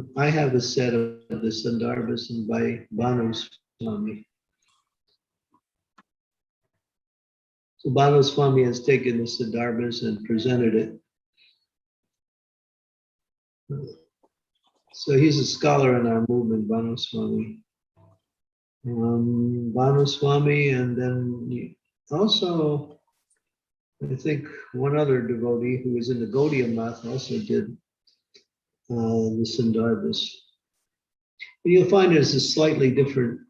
a set of the Sandarbhas and by Bhanu Swami. So Bhanu Swami has taken the Sandarbhas and presented it. So he's a scholar in our movement, Bhanu Swami. Bhanu Swami, and then also, I think one other devotee who was in the Gaudiya Math also did the Sandarbhas. But you'll find it's a slightly different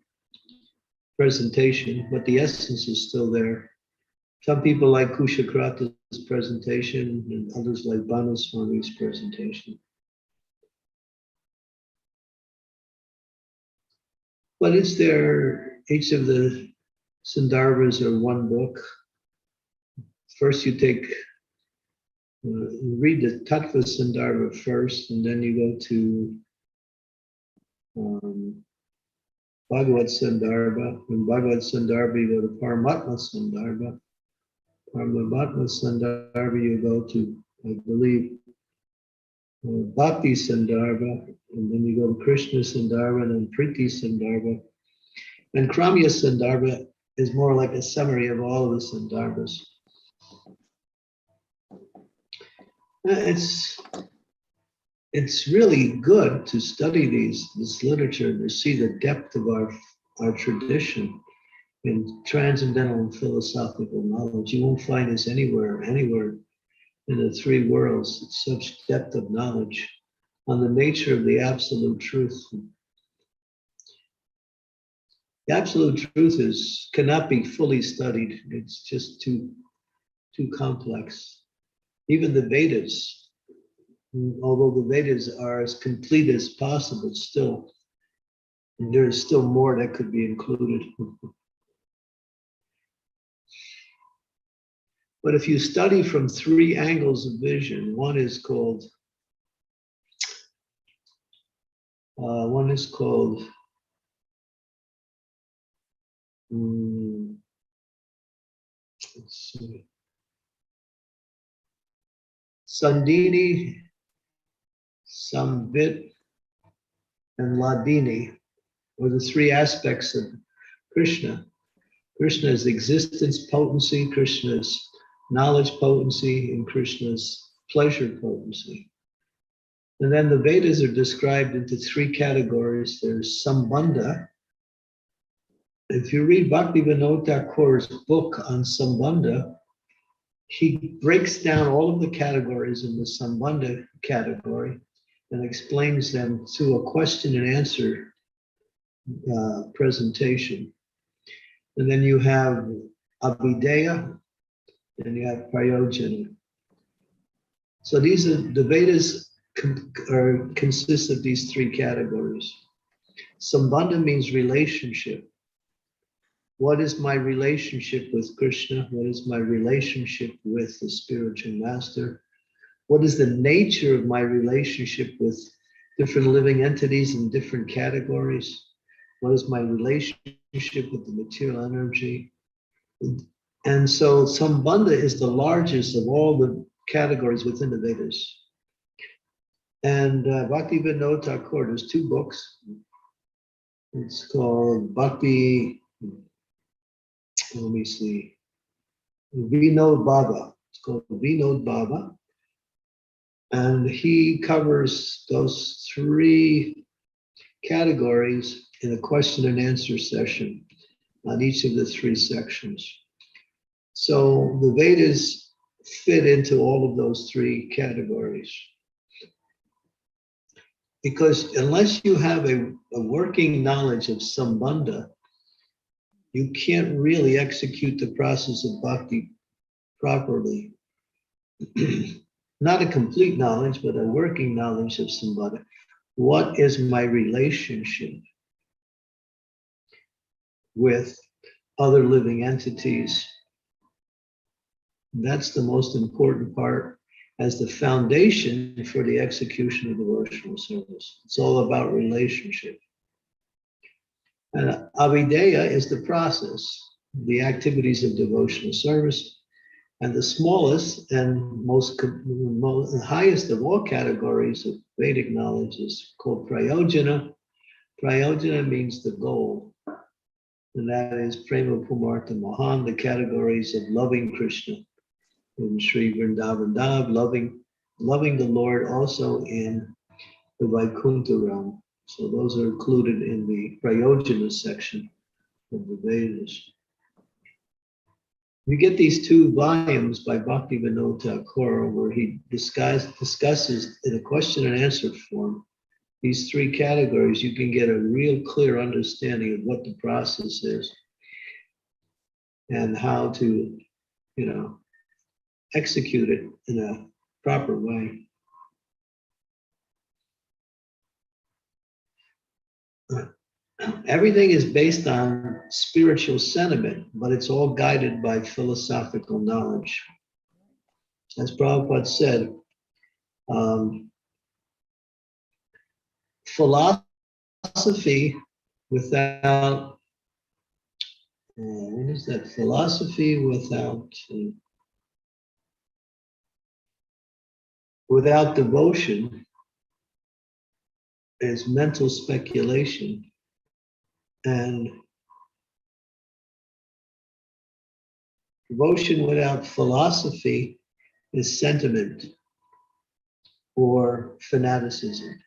presentation, but the essence is still there. Some people like Kushakrata's presentation, and others like Bhanu Swami's presentation. But it's there, each of the Sandarbhas are one book. First you you read the Tattva Sandarbha first, and then you go to Bhagavad Sandarbha. From Bhagavad Sandarbha, you go to Paramatma Sandarbha. Paramatma Sandarbha, you go to, I believe, Bhakti Sandarbha, and then you go to Krishna Sandarbha, and then Priti Sandarbha. And Kramya Sandarbha is more like a summary of all of the Sandarbhas. It's really good to study this literature and to see the depth of our tradition in transcendental and philosophical knowledge. You won't find this anywhere in the three worlds. It's such depth of knowledge on the nature of the absolute truth. The absolute truth cannot be fully studied. It's just too complex. Even the Vedas, although the Vedas are as complete as possible, still, there's still more that could be included. But if you study from three angles of vision, one is called let's see, Sandini, Samvit, and Ladini, or the three aspects of Krishna. Krishna is existence potency, Krishna's knowledge potency, and Krishna's pleasure potency. And then the Vedas are described into three categories. There's Sambandha. If you read Bhaktivinoda Thakur's book on Sambandha, he breaks down all of the categories in the Sambandha category and explains them through a question and answer presentation. And then you have Abhideya, and you have Prayojana. So these are the Vedas consist of these three categories. Sambandha means relationship. What is my relationship with Krishna? What is my relationship with the spiritual master? What is the nature of my relationship with different living entities in different categories? What is my relationship with the material energy? And so Sambandha is the largest of all the categories within the Vedas. And Bhaktivinoda Thakur, there's two books. It's called Bhakti, let me see, Vinod Baba. It's called Vinod Baba. And he covers those three categories in a question and answer session on each of the three sections. So the Vedas fit into all of those three categories. Because unless you have a working knowledge of Sambandha, you can't really execute the process of bhakti properly. Not a complete knowledge, but a working knowledge of Sambandha. What is my relationship with other living entities? That's the most important part as the foundation for the execution of devotional service. It's all about relationship. And Avideya is the process, the activities of devotional service. And the smallest and most highest of all categories of Vedic knowledge is called Prayojana. Prayojana means the goal. And that is Prema Pumartha Mahan, the categories of loving Krishna in Sri Vrindavan Dhav, loving the Lord also in the Vaikuntha realm. So those are included in the Prayojana section of the Vedas. You get these two volumes by Bhaktivinoda Thakur where he discusses in a question and answer form these three categories. You can get a real clear understanding of what the process is and how to, execute it in a proper way. Everything is based on spiritual sentiment, but it's all guided by philosophical knowledge. As Prabhupada said, philosophy without, what is that? Philosophy without devotion is mental speculation, and devotion without philosophy is sentiment or fanaticism.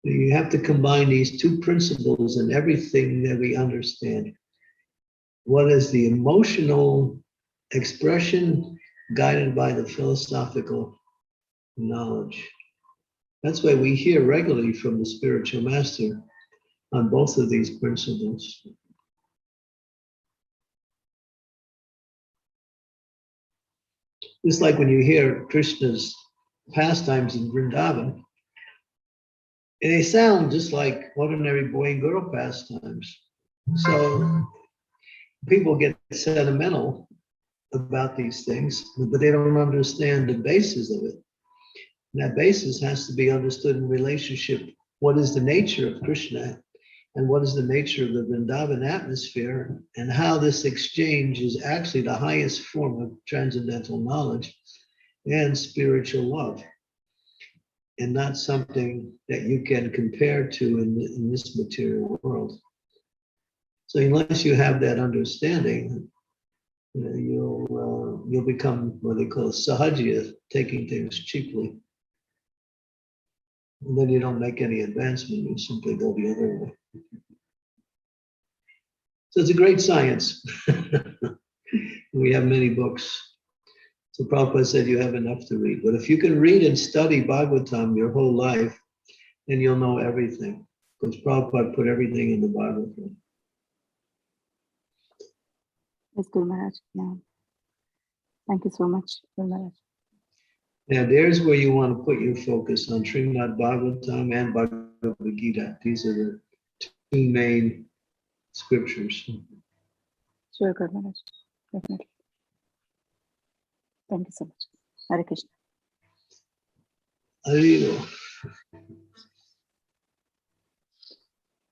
You have to combine these two principles in everything that we understand. What is the emotional expression guided by the philosophical knowledge? That's why we hear regularly from the spiritual master on both of these principles. It's like when you hear Krishna's pastimes in Vrindavan, and they sound just like ordinary boy and girl pastimes. So people get sentimental about these things, but they don't understand the basis of it. And that basis has to be understood in relationship. What is the nature of Krishna, and what is the nature of the Vrindavan atmosphere, and how this exchange is actually the highest form of transcendental knowledge and spiritual love, and not something that you can compare to in this material world. So unless you have that understanding, you'll become what they call sahajya, taking things cheaply. And then you don't make any advancement, you simply go the other way. So it's a great science. We have many books. So Prabhupada said you have enough to read. But if you can read and study Bhagavatam your whole life, then you'll know everything. Because Prabhupada put everything in the Bhagavatam. Yes, Guru Maharaj. Yeah. Thank you so much, Guru Maharaj. Now there's where you want to put your focus on Srimad-Bhagavatam and Bhagavad-Gita. These are the two main scriptures. Sure, Guru Maharaj. Definitely. Thank you so much. Hare Krishna. Haribo.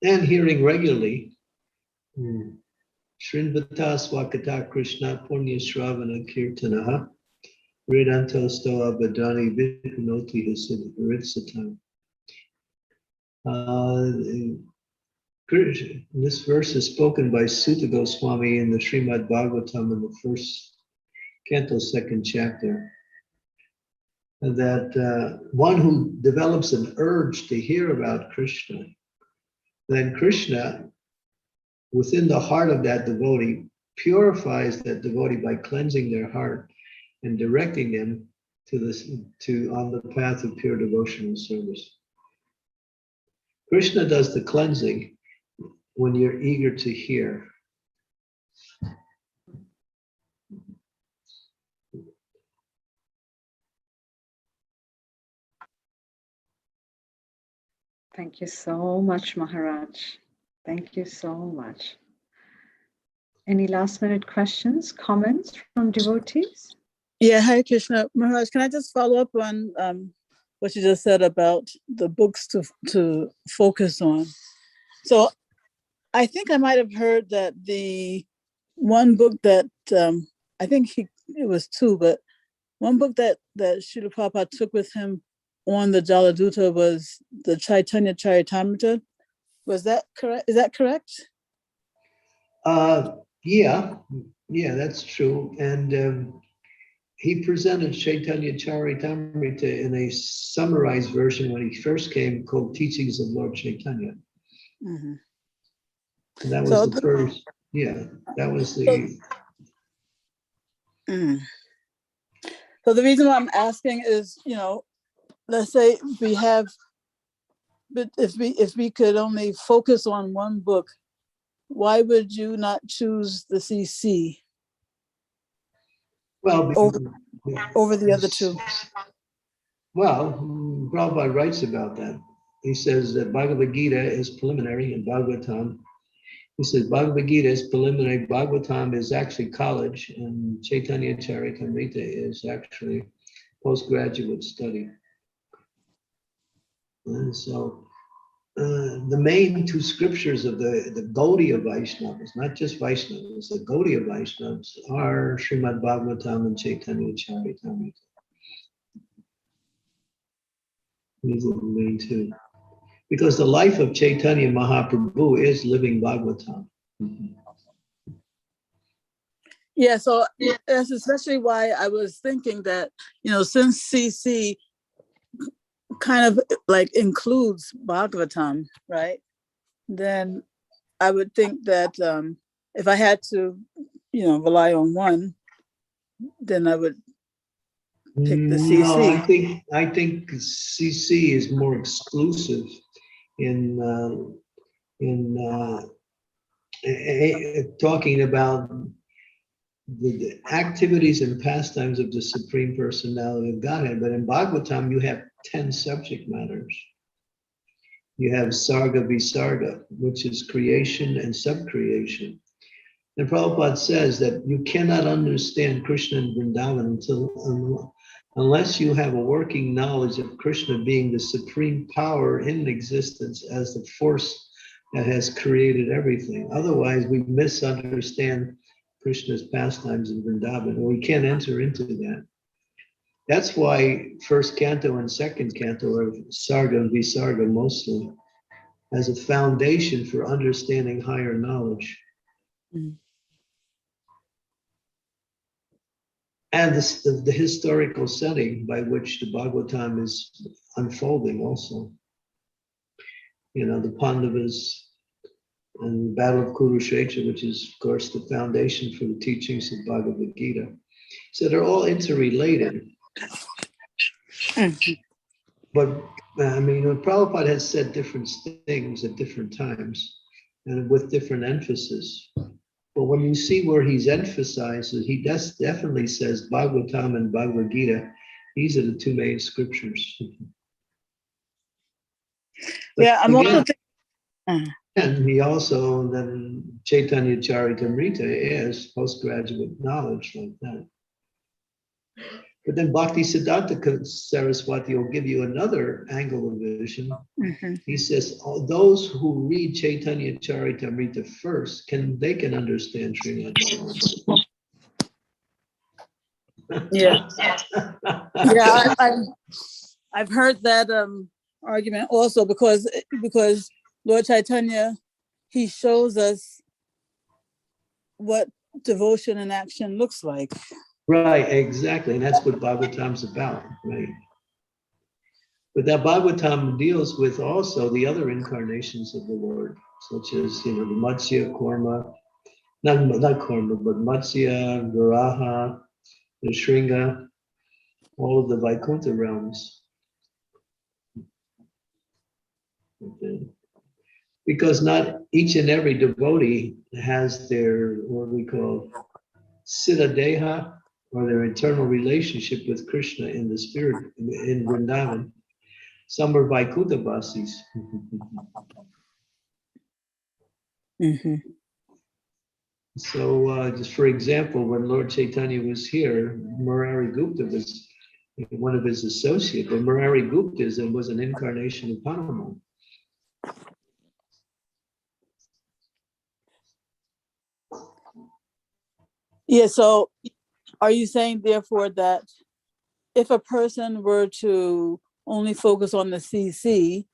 And hearing regularly, Srinvata Swakata Krishna Punya Shravana Kirtanaha Vedanto Stoa Badani Vipinoti Haritsatam. This verse is spoken by Sutta Goswami in the Srimad-Bhagavatam in the first Canton, second chapter. That one who develops an urge to hear about Krishna, then Krishna, within the heart of that devotee, purifies that devotee by cleansing their heart and directing them on the path of pure devotional service. Krishna does the cleansing when you're eager to hear. Thank you so much, Maharaj. Thank you so much. Any last minute questions, comments from devotees? Yeah, Hare Krishna. Maharaj, can I just follow up on what you just said about the books to focus on? So I think I might have heard that the one book that, I think it was two, but one book that Srila Prabhupada took with him on the Jaladuta was the Chaitanya Charitamrita. Was that correct? Is that correct? Yeah, that's true. And he presented Chaitanya Charitamrita in a summarized version when he first came, called Teachings of Lord Chaitanya. Mm-hmm. And that was the first, that was the... So the reason why I'm asking is, let's say we have, but if we could only focus on one book, why would you not choose the CC? Well, over the other two? Well, Prabhupada writes about that. He says that Bhagavad-Gita is preliminary and Bhagavatam. He says Bhagavad-Gita is preliminary, Bhagavatam is actually college, and Chaitanya Charitamrita is actually postgraduate study. And so the main two scriptures of the Gaudiya Vaishnavas, not just Vaishnavas, the Gaudiya Vaishnavas are Srimad-Bhagavatam and Chaitanya Charitamrita. These are the main two. Because the life of Chaitanya Mahaprabhu is living Bhagavatam. Yeah, so that's especially why I was thinking that, since CC kind of like includes Bhagavatam, right? Then I would think that if I had to, rely on one, then I would pick the CC. No, I think CC is more exclusive in talking about the activities and pastimes of the Supreme Personality of Godhead. But in Bhagavatam, you have 10 subject matters. You have Sarga Visarga, which is creation and subcreation. And Prabhupada says that you cannot understand Krishna and Vrindavan unless you have a working knowledge of Krishna being the supreme power in existence as the force that has created everything. Otherwise, we misunderstand Krishna's pastimes in Vrindavan, and we can't enter into that. That's why first canto and second canto are Sarga and Visarga mostly, as a foundation for understanding higher knowledge. Mm. And the historical setting by which the Bhagavatam is unfolding also. The Pandavas and the Battle of Kurukshetra, which is, of course, the foundation for the teachings of Bhagavad-Gita. So they're all interrelated. But, Prabhupada has said different things at different times and with different emphasis. But when you see where he's emphasized, he definitely says Bhagavatam and Bhagavad Gita, these are the two main scriptures. But Yeah, I'm also thinking. And he also, then Chaitanya Charitamrita is postgraduate knowledge like that. But then Bhakti Siddhanta Saraswati will give you another angle of vision. Mm-hmm. He says, those who read Chaitanya Charitamrita first, they can understand Srimad-Bhagavatam. Yeah. Yeah, I've heard that argument also because Lord Chaitanya, he shows us what devotion and action looks like. Right, exactly. And that's what Bhagavatam's about, right? But that Bhagavatam deals with also the other incarnations of the Lord, such as, the Matsya, Kurma, not Kurma, but Matsya, Varaha, the Shringa, all of the Vaikuntha realms. Okay. Because not each and every devotee has their, what we call, Siddha Deha, or their eternal relationship with Krishna in the spirit, in Vrindavan. Some are Vaikuntha Vasis. Mm-hmm. So just for example, when Lord Chaitanya was here, Murari Gupta was one of his associates, but Murari Gupta was an incarnation of Hanuman. Yeah, so are you saying therefore that if a person were to only focus on the CC,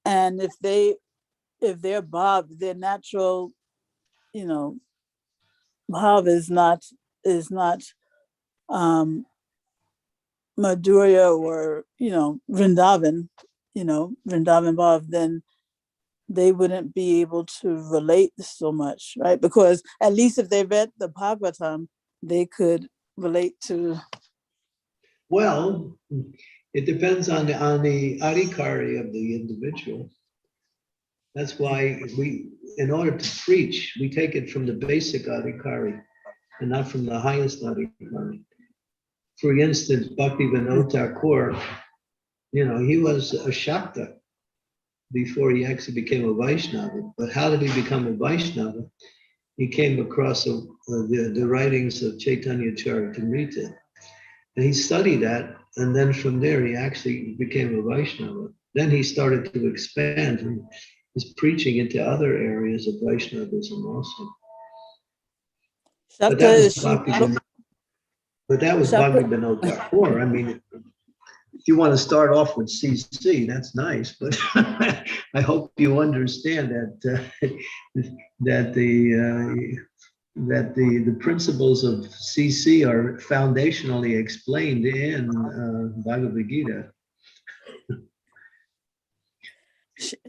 and if their bhav, their natural, bhav is not Madhurya or Vrindavan, Vrindavan bhav, then they wouldn't be able to relate so much, right? Because at least if they read the Bhagavatam, they could relate to. Well, it depends on the adhikari of the individual. That's why in order to preach, we take it from the basic adhikari and not from the highest adhikari. For instance, Bhakti-Vinod Thakur, he was a Shakta before he actually became a Vaishnava. But how did he become a Vaishnava? He came across the writings of Chaitanya Charitamrita. And he studied that, and then from there he actually became a Vaishnava. Then he started to expand and is preaching into other areas of Vaishnavism also. But that was Bhakti-Vinod Thakur. you want to start off with CC, that's nice, but I hope you understand that that the principles of CC are foundationally explained in Bhagavad Gita.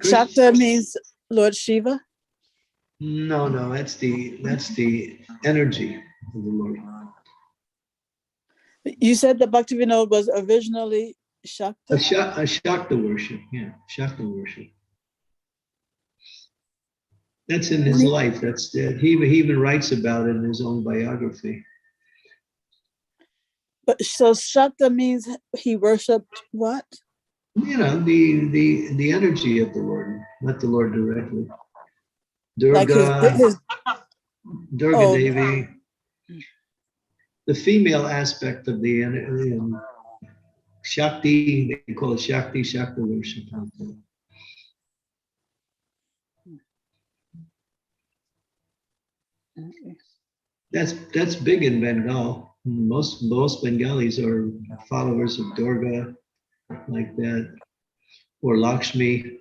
Shakta means Lord Shiva? No, that's the energy of the Lord. You said that Bhaktivinoda was originally Shakta? A Shakta worship, yeah, Shakta worship. That's in his life. That's he even writes about it in his own biography. But so Shakta means he worshipped what? You know, the energy of the Lord, not the Lord directly. Durga, Like his Durga oh. Devi, the female aspect of the Shakti, they call it Shakti worship. That's big in Bengal. Most Bengalis are followers of Durga, like that, or Lakshmi.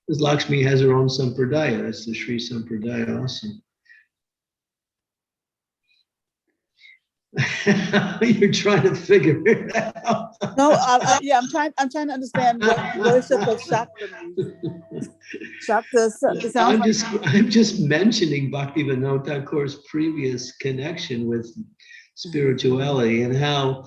Because Lakshmi has her own sampradaya. That's the Sri Sampradaya also. You're trying to figure it out. No, yeah, I'm trying to understand what worship of Shakta means. Shakta sounds I'm just mentioning Bhaktivinoda Thakur's previous connection with spirituality and how,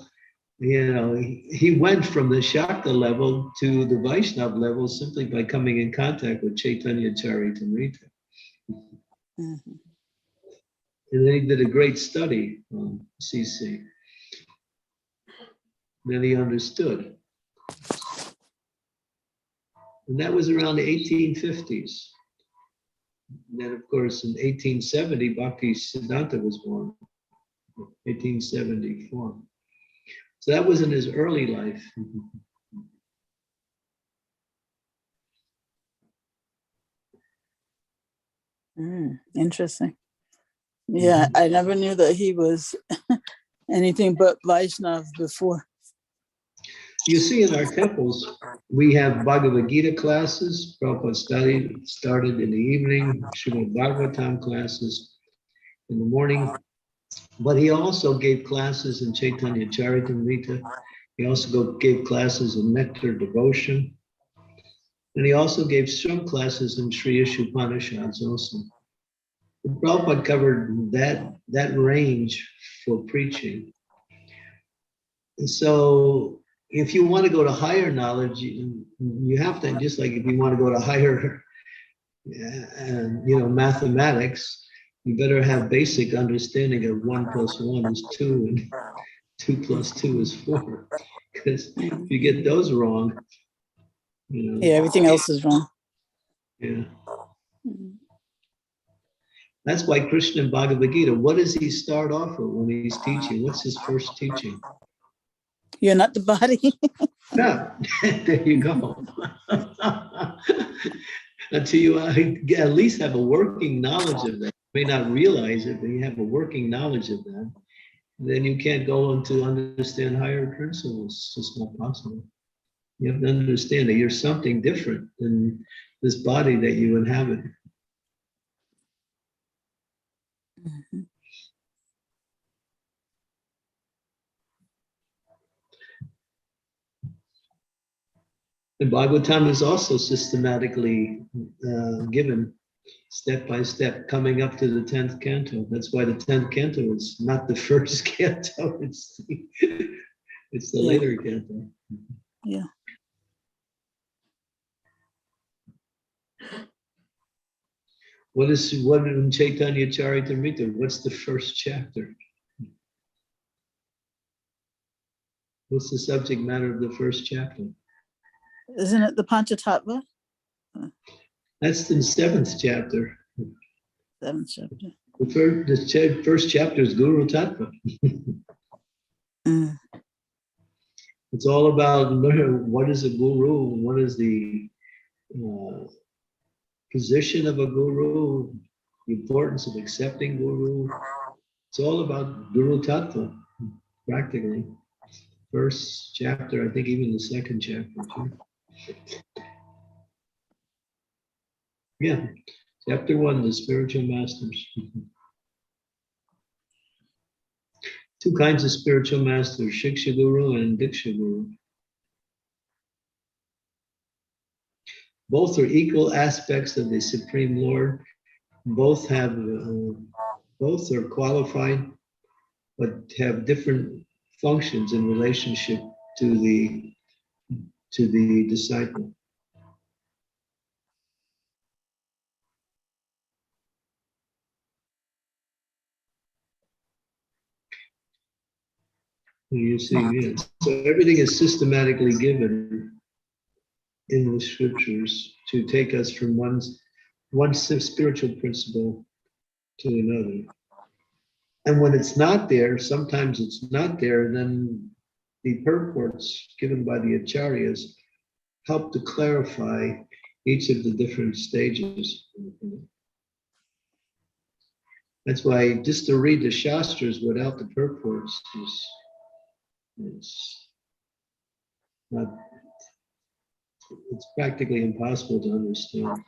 you know, he went from the Shakta level to the Vaishnava level simply by coming in contact with Chaitanya Charitamrita. Mm-hmm. And then he did a great study on CC. Then he understood. And that was around the 1850s. And then, of course, in 1870, Bhakti Siddhanta was born, 1874. So that was in his early life. Interesting. Yeah, I never knew that he was anything but Vaishnav before. You see in our temples, we have Bhagavad-Gita classes. Prabhupada started in the evening, Srimad-Bhagavatam classes in the morning. But he also gave classes in Chaitanya Charitamrita. He also gave classes in Nectar Devotion. And he also gave some classes in Sri Upanishads also. And Prabhupada covered that range for preaching. And so if you want to go to higher knowledge, you have to, just like if you want to go to higher, mathematics, you better have basic understanding of 1 + 1 is 2 and 2 + 2 is 4. Because if you get those wrong, yeah, everything else is wrong. Yeah. That's why Krishna in Bhagavad Gita, what does he start off with when he's teaching? What's his first teaching? You're not the body. Yeah, there you go. Until you at least have a working knowledge of that. You may not realize it, but you have a working knowledge of that. Then you can't go on to understand higher principles. It's just not possible. You have to understand that you're something different than this body that you inhabit. Mm-hmm. The Bhagavatam is also systematically given step by step, coming up to the 10th canto. That's why the 10th canto is not the first canto, it's the later canto. Yeah. What in Chaitanya Charitamrita? What's the first chapter? What's the subject matter of the first chapter? Isn't it the Panchatattva? That's the 7th chapter. 7th chapter. The first chapter is Guru Tattva. It's all about what is a guru, what is the position of a guru, the importance of accepting guru. It's all about Guru Tattva. practically. First chapter, I think even the second chapter too. Yeah, chapter 1, the spiritual masters. Two kinds of spiritual masters, Shiksha Guru and Diksha Guru. Both are equal aspects of the Supreme Lord. Both have, both are qualified, but have different functions in relationship to the disciple. You see, yes. So everything is systematically given in the scriptures to take us from one spiritual principle to another. And when it's not there, sometimes it's not there, then the purports given by the acharyas help to clarify each of the different stages. That's why just to read the Shastras without the purports it's not, it's practically impossible to understand.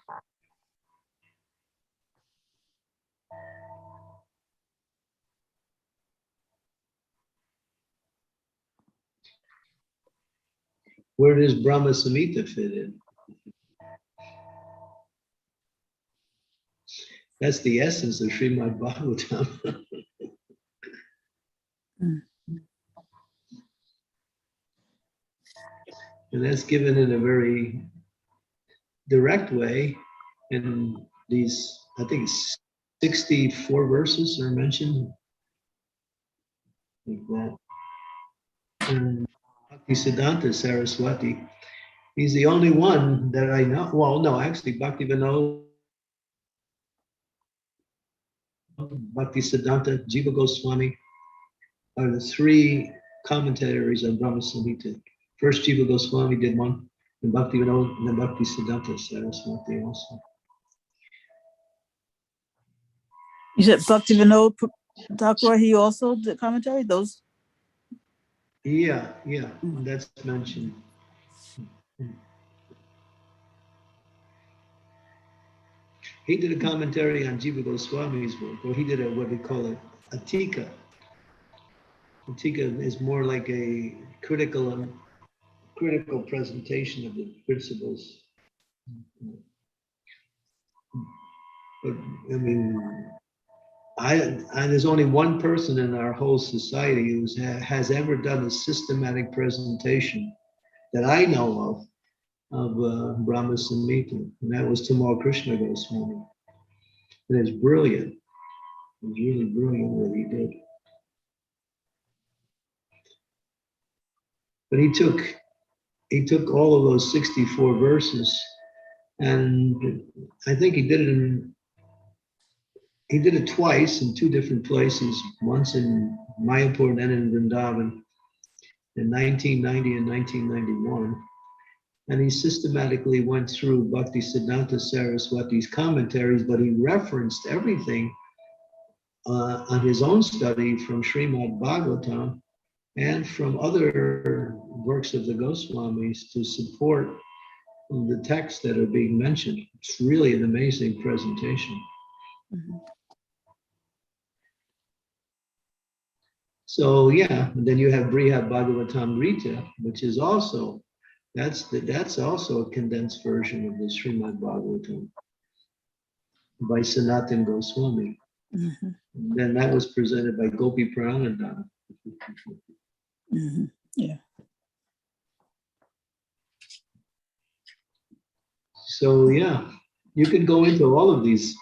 Where does Brahma Samhita fit in? That's the essence of Srimad-Bhagavatam. And that's given in a very direct way. And these, I think 64 verses are mentioned. Like that. And Bhaktisiddhanta Saraswati, he's the only one that I know. Well, no, actually, Bhaktivinoda, Bhaktisiddhanta, Jiva Goswami are the three commentaries on Brahma Samhita. First, Jiva Goswami did one, and Bhaktivinoda, and then Bhaktisiddhanta Saraswati also. You said Bhaktivinoda Thakur, he also did commentary, those? Yeah, that's mentioned. He did a commentary on Jiva Goswami's work, or he did what we call a tika. A tika is more like a critical presentation of the principles. But I mean, there's only one person in our whole society who has ever done a systematic presentation that I know of Brahma Samhita, and that was Tamal Krishna Goswami. And it's brilliant. It's really brilliant what he did. But he took all of those 64 verses, and I think he did it twice in two different places, once in Mayapur and then in Vrindavan in 1990 and 1991. And he systematically went through Bhaktisiddhanta Saraswati's commentaries, but he referenced everything on his own study from Srimad-Bhagavatam and from other works of the Goswamis to support the texts that are being mentioned. It's really an amazing presentation. Mm-hmm. So yeah, and then you have Brihad Bhagavatam Rita, which is also, that's also a condensed version of the Srimad-Bhagavatam by Sanatana Goswami. Mm-hmm. And then that was presented by Gopi Pranadana. Mm-hmm. Yeah. So yeah, you could go into all of these,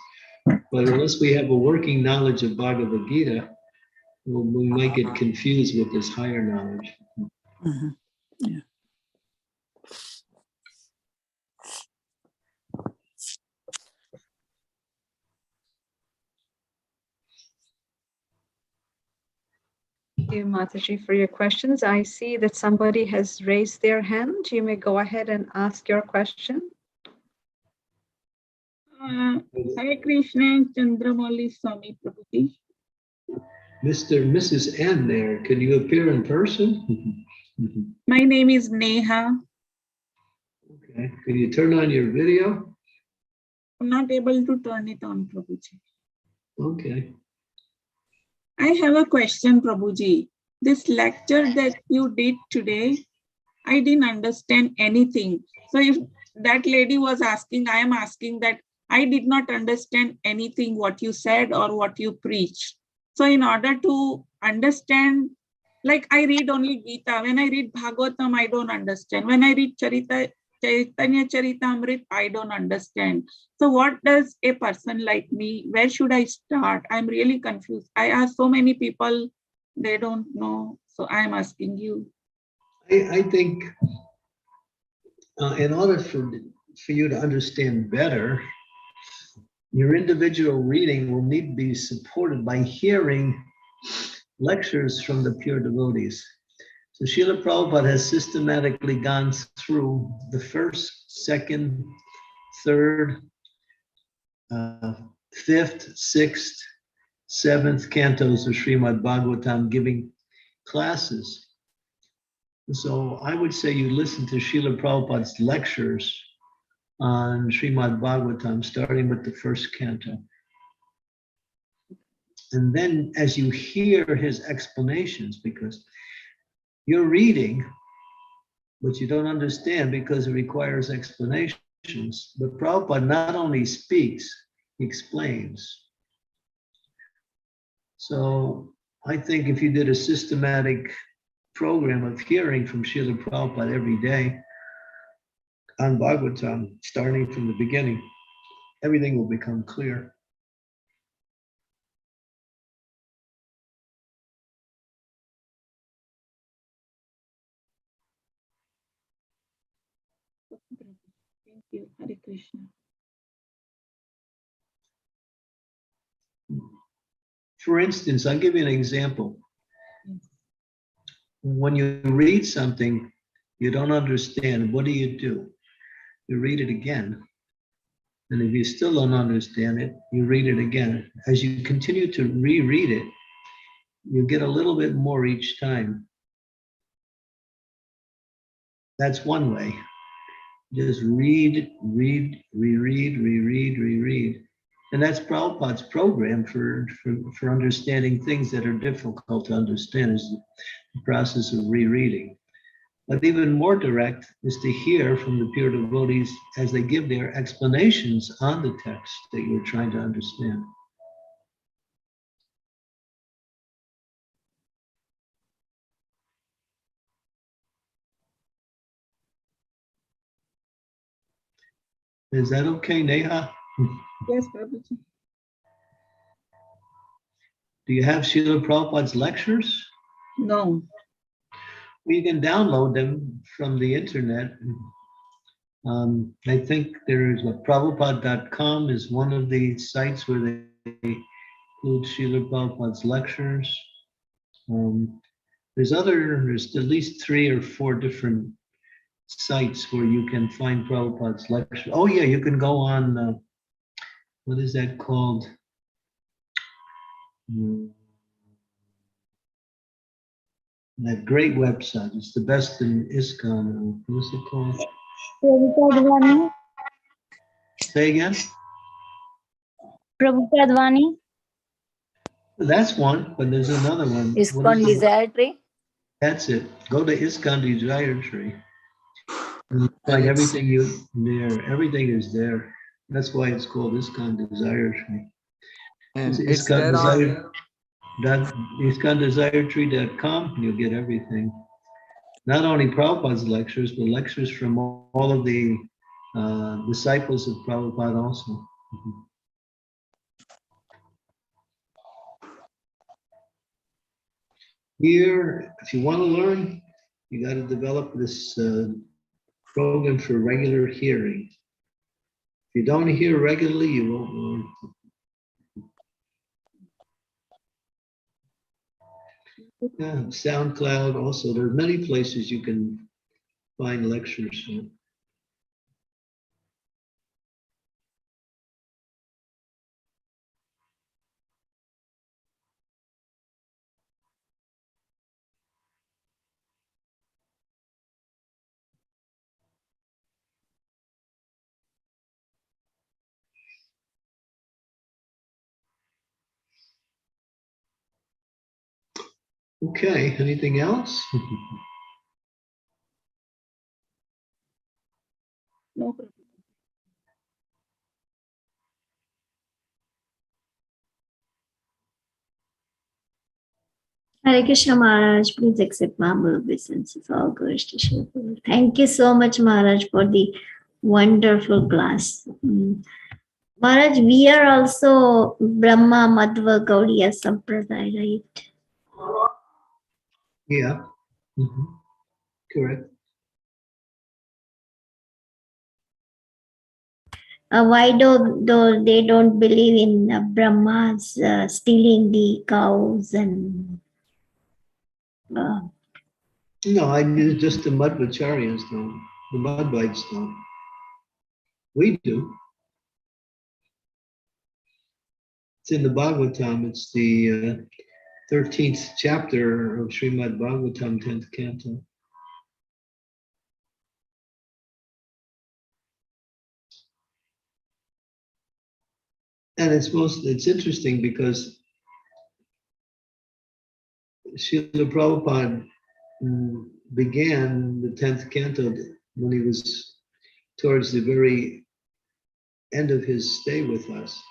but unless we have a working knowledge of Bhagavad Gita, we might get confused with this higher knowledge. Mm-hmm. Yeah. Thank you, Mataji, for your questions. I see that somebody has raised their hand. You may go ahead and ask your question. Hare Krishna, Candramauli Swami Prabhuji. Mr. and Mrs. N there, can you appear in person? My name is Neha. Okay, can you turn on your video? I'm not able to turn it on, Prabhuji. Okay. I have a question, Prabhuji. This lecture that you did today, I didn't understand anything. So if that lady was asking, I am asking that I did not understand anything what you said or what you preached. So in order to understand, like I read only Gita. When I read Bhagavatam, I don't understand. When I read Chaitanya Charitamrit, I don't understand. So what does a person like me, where should I start? I'm really confused. I ask so many people, they don't know. So I'm asking you. I think in order for you to understand better, your individual reading will need to be supported by hearing lectures from the pure devotees. So Srila Prabhupada has systematically gone through the first, second, third, fifth, sixth, seventh cantos of Srimad-Bhagavatam giving classes. So I would say you listen to Srila Prabhupada's lectures on Srimad-Bhagavatam, starting with the first canto. And then as you hear his explanations, because you're reading, but you don't understand because it requires explanations. But Prabhupada not only speaks, he explains. So I think if you did a systematic program of hearing from Srila Prabhupada every day on Bhagavatam, starting from the beginning, everything will become clear. Thank you. Hare Krishna. For instance, I'll give you an example. Yes. When you read something you don't understand, what do? You read it again. And if you still don't understand it, you read it again. As you continue to reread it, you get a little bit more each time. That's one way. Just read, reread, reread. And that's Prabhupada's program for understanding things that are difficult to understand, is the process of rereading. But even more direct is to hear from the pure devotees as they give their explanations on the text that you're trying to understand. Is that okay, Neha? Yes, Prabhuji. Do you have Srila Prabhupada's lectures? No. Well, you can download them from the internet. I think there's Prabhupada.com is one of the sites where they include Srila Prabhupada's lectures. There's at least 3 or 4 different sites where you can find Prabhupada's lectures. Oh yeah, you can go on, what is that called? That great website. It's the best in ISKCON. What's it called? Prabhupadvani. Say again? Prabhupadvani. That's one, but there's another one. What ISKCON is it? Desire Tree. That's it. Go to ISKCON Desire Tree. And you And find it's- everything there. Everything is there. That's why it's called ISKCON Desire Tree. And It's it's there on ISKCON.ISKCONDesireTree.com. You'll get everything. Not only Prabhupada's lectures, but lectures from all of the disciples of Prabhupada also. Mhm. Here, if you want to learn, you got to develop this program for regular hearing. If you don't hear regularly, you won't learn. Yeah, SoundCloud also. There are many places you can find lectures. Okay, anything else? No problem. Hare Krishna Maharaj, please accept my humble obeisances. All glories to Srila. Thank you so much, Maharaj, for the wonderful class. Maharaj, we are also Brahma Madhva Gaudiya Sampradaya, right? Yeah. Mhm. Correct. Why do they don't believe in Brahmas stealing the cows and No, I knew just the Madhvacharyas don't. The Madhvites don't. We do. It's in the Bhagavatam. It's the 13th chapter of Srimad-Bhagavatam, 10th canto. And it's interesting because Srila Prabhupada began the 10th canto when he was towards the very end of his stay with us.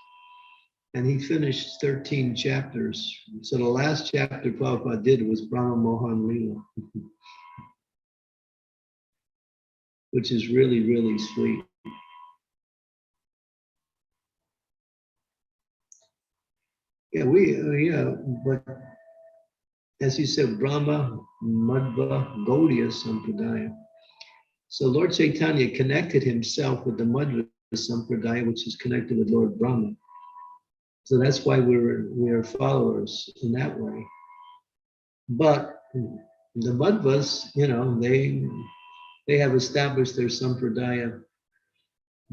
And he finished 13 chapters. So the last chapter Prabhupada did was Brahma Mohan Lila, which is really, really sweet. Yeah, but as you said, Brahma, Madhva, Gaudiya Sampradaya. So Lord Chaitanya connected himself with the Madhva Sampradaya, which is connected with Lord Brahma. So that's why we're followers in that way. But the Madhvas, they have established their Sampradaya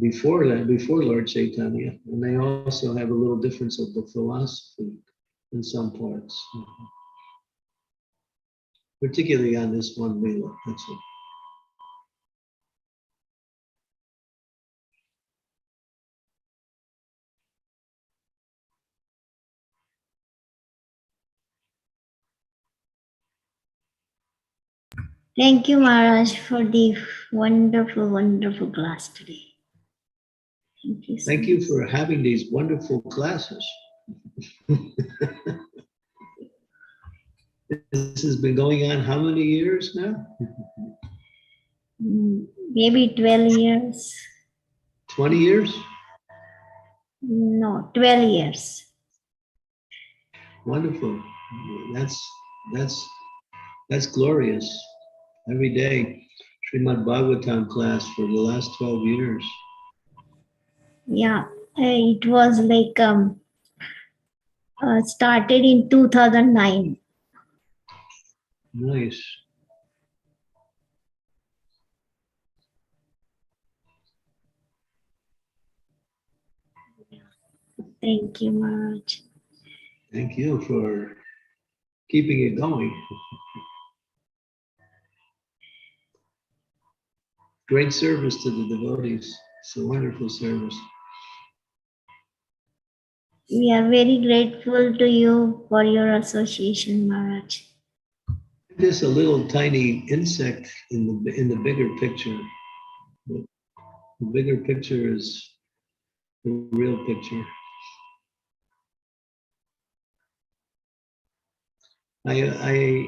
before Lord Chaitanya, and they also have a little difference of the philosophy in some parts, particularly on this one Leela. That's it. thank you, Maharaj, for the wonderful, wonderful class today. Thank you. Thank you for having these wonderful classes. This has been going on how many years now? Maybe 12 years. 20 years? No, 12 years. Wonderful. That's glorious. Every day, Srimad-Bhagavatam class for the last 12 years. Yeah, it was like started in 2009. Nice. Thank you, Maharaj. Thank you for keeping it going. Great service to the devotees. It's a wonderful service. We are very grateful to you for your association, Maharaj. Just a little tiny insect in the bigger picture. The bigger picture is the real picture. I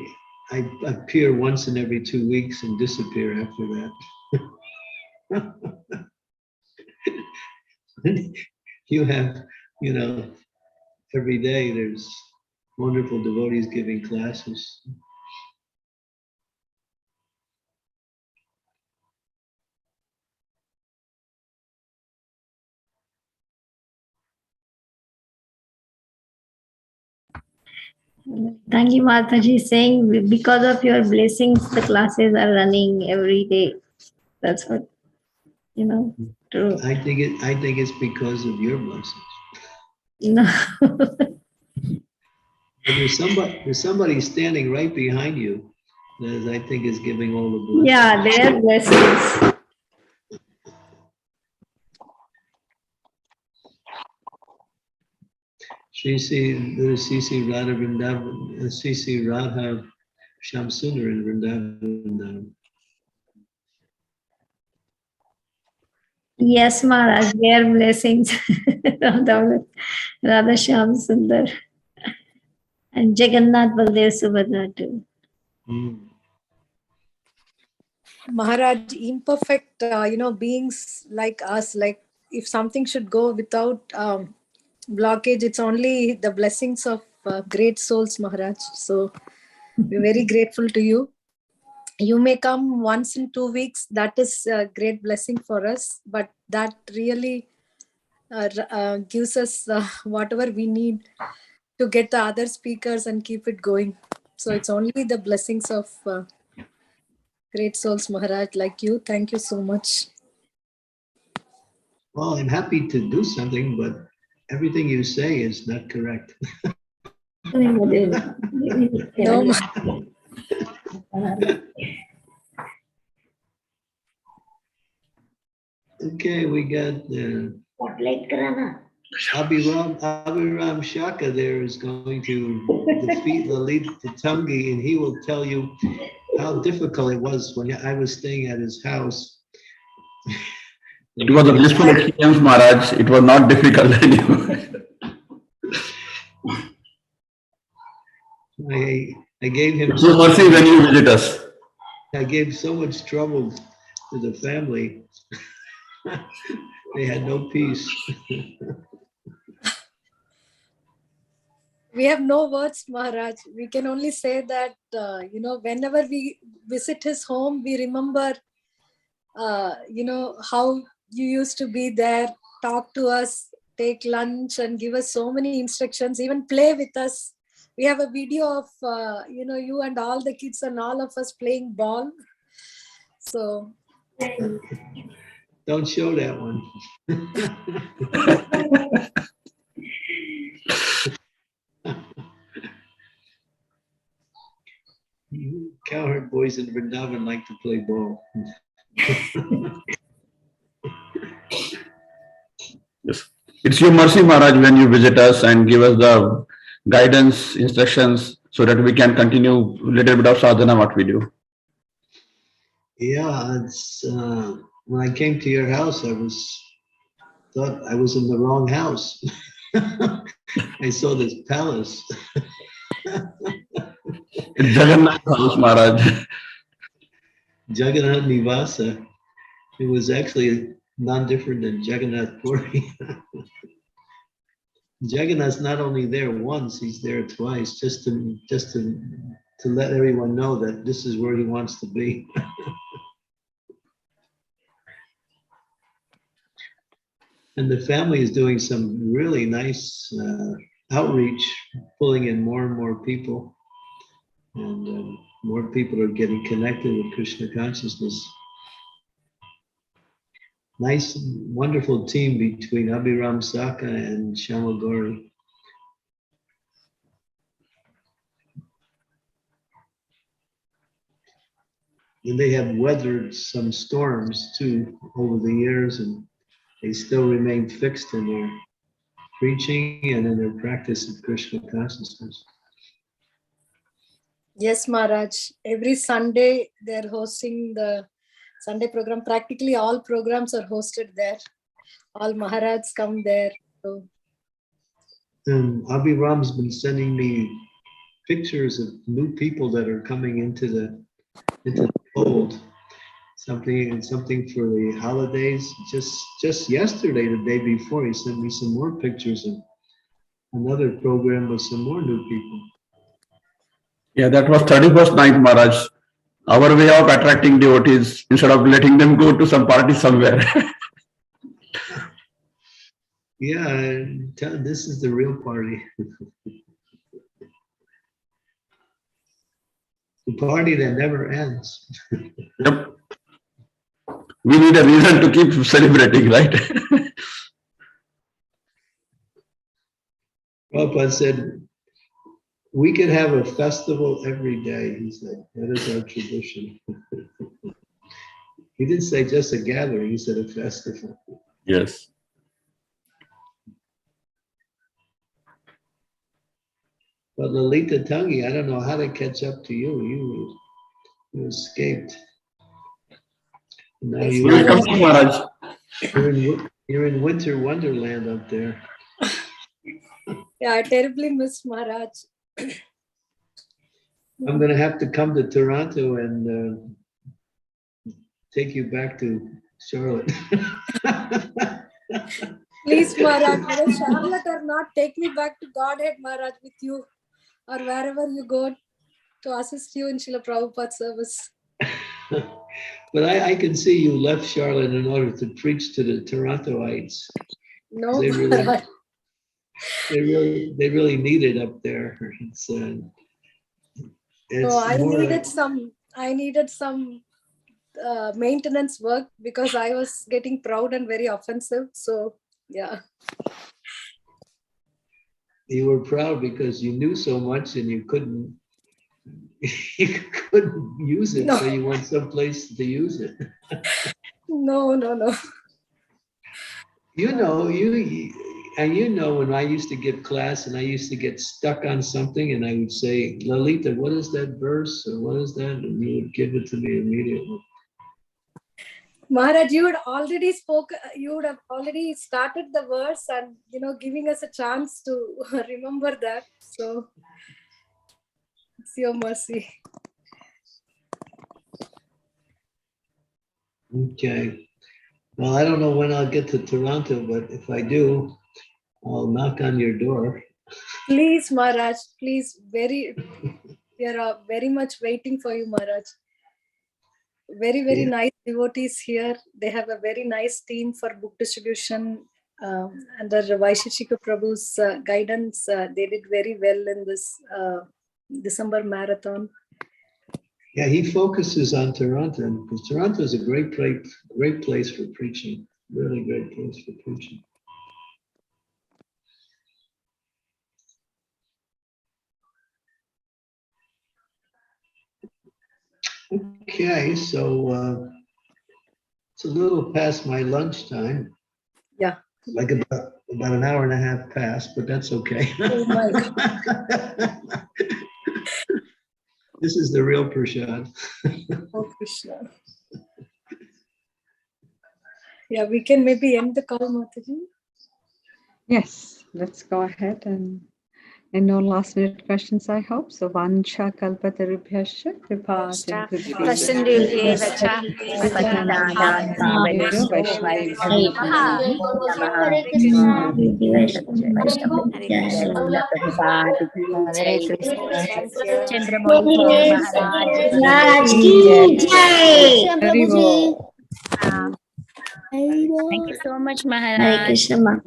appear once in every 2 weeks and disappear after that. You have, every day there's wonderful devotees giving classes. Thank you, Mataji, saying because of your blessings, the classes are running every day. That's what, true. I think it's because of your blessings. No. And there's somebody standing right behind you that I think is giving all the blessings. Yeah, their blessings. Sri Radha Vrindavan, Sri Radha Shyam Sundar in Vrindavan. Yes, Maharaj, their blessings. Radha Shyam Sundar and Jagannath Baldev Subhadra too. Maharaj, imperfect, beings like us, like if something should go without blockage, it's only the blessings of great souls, Maharaj. So we're very grateful to you. You may come once in 2 weeks. That is a great blessing for us. But that really gives us whatever we need to get the other speakers and keep it going. So it's only the blessings of great souls, Maharaj, like you. Thank you so much. Well, I'm happy to do something, but everything you say is not correct. No, Okay, we got Abhiram Shaka there is going to defeat Lalit Tatangi, and he will tell you how difficult it was when I was staying at his house. It was a blissful experience, Maharaj. It was not difficult anymore. I gave him So mercy when you visit us. I gave so much trouble to the family. They had no peace. we have no words, Maharaj. We can only say that, whenever we visit his home, we remember, how you used to be there, talk to us, take lunch and give us so many instructions, even play with us. We have a video of, you and all the kids and all of us playing ball. So. Don't show that one. Cowherd boys in Vrindavan like to play ball. Yes. It's your mercy, Maharaj, when you visit us and give us the guidance, instructions, so that we can continue a little bit of sadhana, what we do. Yeah, it's when I came to your house, thought I was in the wrong house. I saw this palace. It's Jagannath house, Maharaj. Jagannath Nivasa. It was actually non-different than Jagannath Puri. Jagannath's not only there once, he's there twice, just to let everyone know that this is where he wants to be. And the family is doing some really nice outreach, pulling in more and more people. And more people are getting connected with Krishna consciousness. Nice, wonderful team between Abhiram Saka and Shama Gauri. And they have weathered some storms too over the years, and they still remain fixed in their preaching and in their practice of Krishna consciousness. Yes, Maharaj. Every Sunday they're hosting the Sunday program. Practically all programs are hosted there. All Maharajs come there. So. And Abhiram's been sending me pictures of new people that are coming into the fold. Something for the holidays. Just yesterday, the day before, he sent me some more pictures of another program with some more new people. Yeah, that was 31st night, Maharaj. Our way of attracting devotees instead of letting them go to some party somewhere. Yeah, this is the real party. The party that never ends. Yep. We need a reason to keep celebrating, right? Prabhupada said, we could have a festival every day. He said, that is our tradition. He didn't say just a gathering, he said a festival. Yes. But Lalita Tangi, I don't know how to catch up to you. You escaped. Now We will come to Maharaj. you're in winter wonderland up there. Yeah, I terribly miss Maharaj. I'm going to have to come to Toronto and take you back to Charlotte. Please, Maharaj, whether Charlotte or not, take me back to Godhead, Maharaj, with you, or wherever you go to assist you in Srila Prabhupada's service. But I can see you left Charlotte in order to preach to the Torontoites. No, They Maharaj. really need it up there. It's No, I more needed some maintenance work because I was getting proud and very offensive. So, yeah. You were proud because you knew so much and you couldn't use it, No. so you went someplace to use it. No. You know when I used to give class and I used to get stuck on something and I would say, Lalita, what is that verse or what is that? And you would give it to me immediately. Maharaj, you would have already started the verse and, giving us a chance to remember that. So it's your mercy. Okay. Well, I don't know when I'll get to Toronto, but if I do, I'll knock on your door. Please, Maharaj, please, we are very much waiting for you, Maharaj. Very, very nice devotees here. They have a very nice team for book distribution. Under Vaisheshika Prabhu's guidance, they did very well in this December marathon. Yeah, he focuses on Toronto because Toronto is a great place for preaching. Really great place for preaching. Okay, so it's a little past my lunchtime. Yeah. Like about an hour and a half past, but that's okay. Oh my God. This is the real Prashad. Oh, Krishna. Yeah, we can maybe end the call, Mataji. Yes, let's go ahead and no last minute questions, I hope. So Vancha Kalpatarubhyascha Kripa Maharaj ki jai. Thank you so much, Maharaj. Hare Krishna.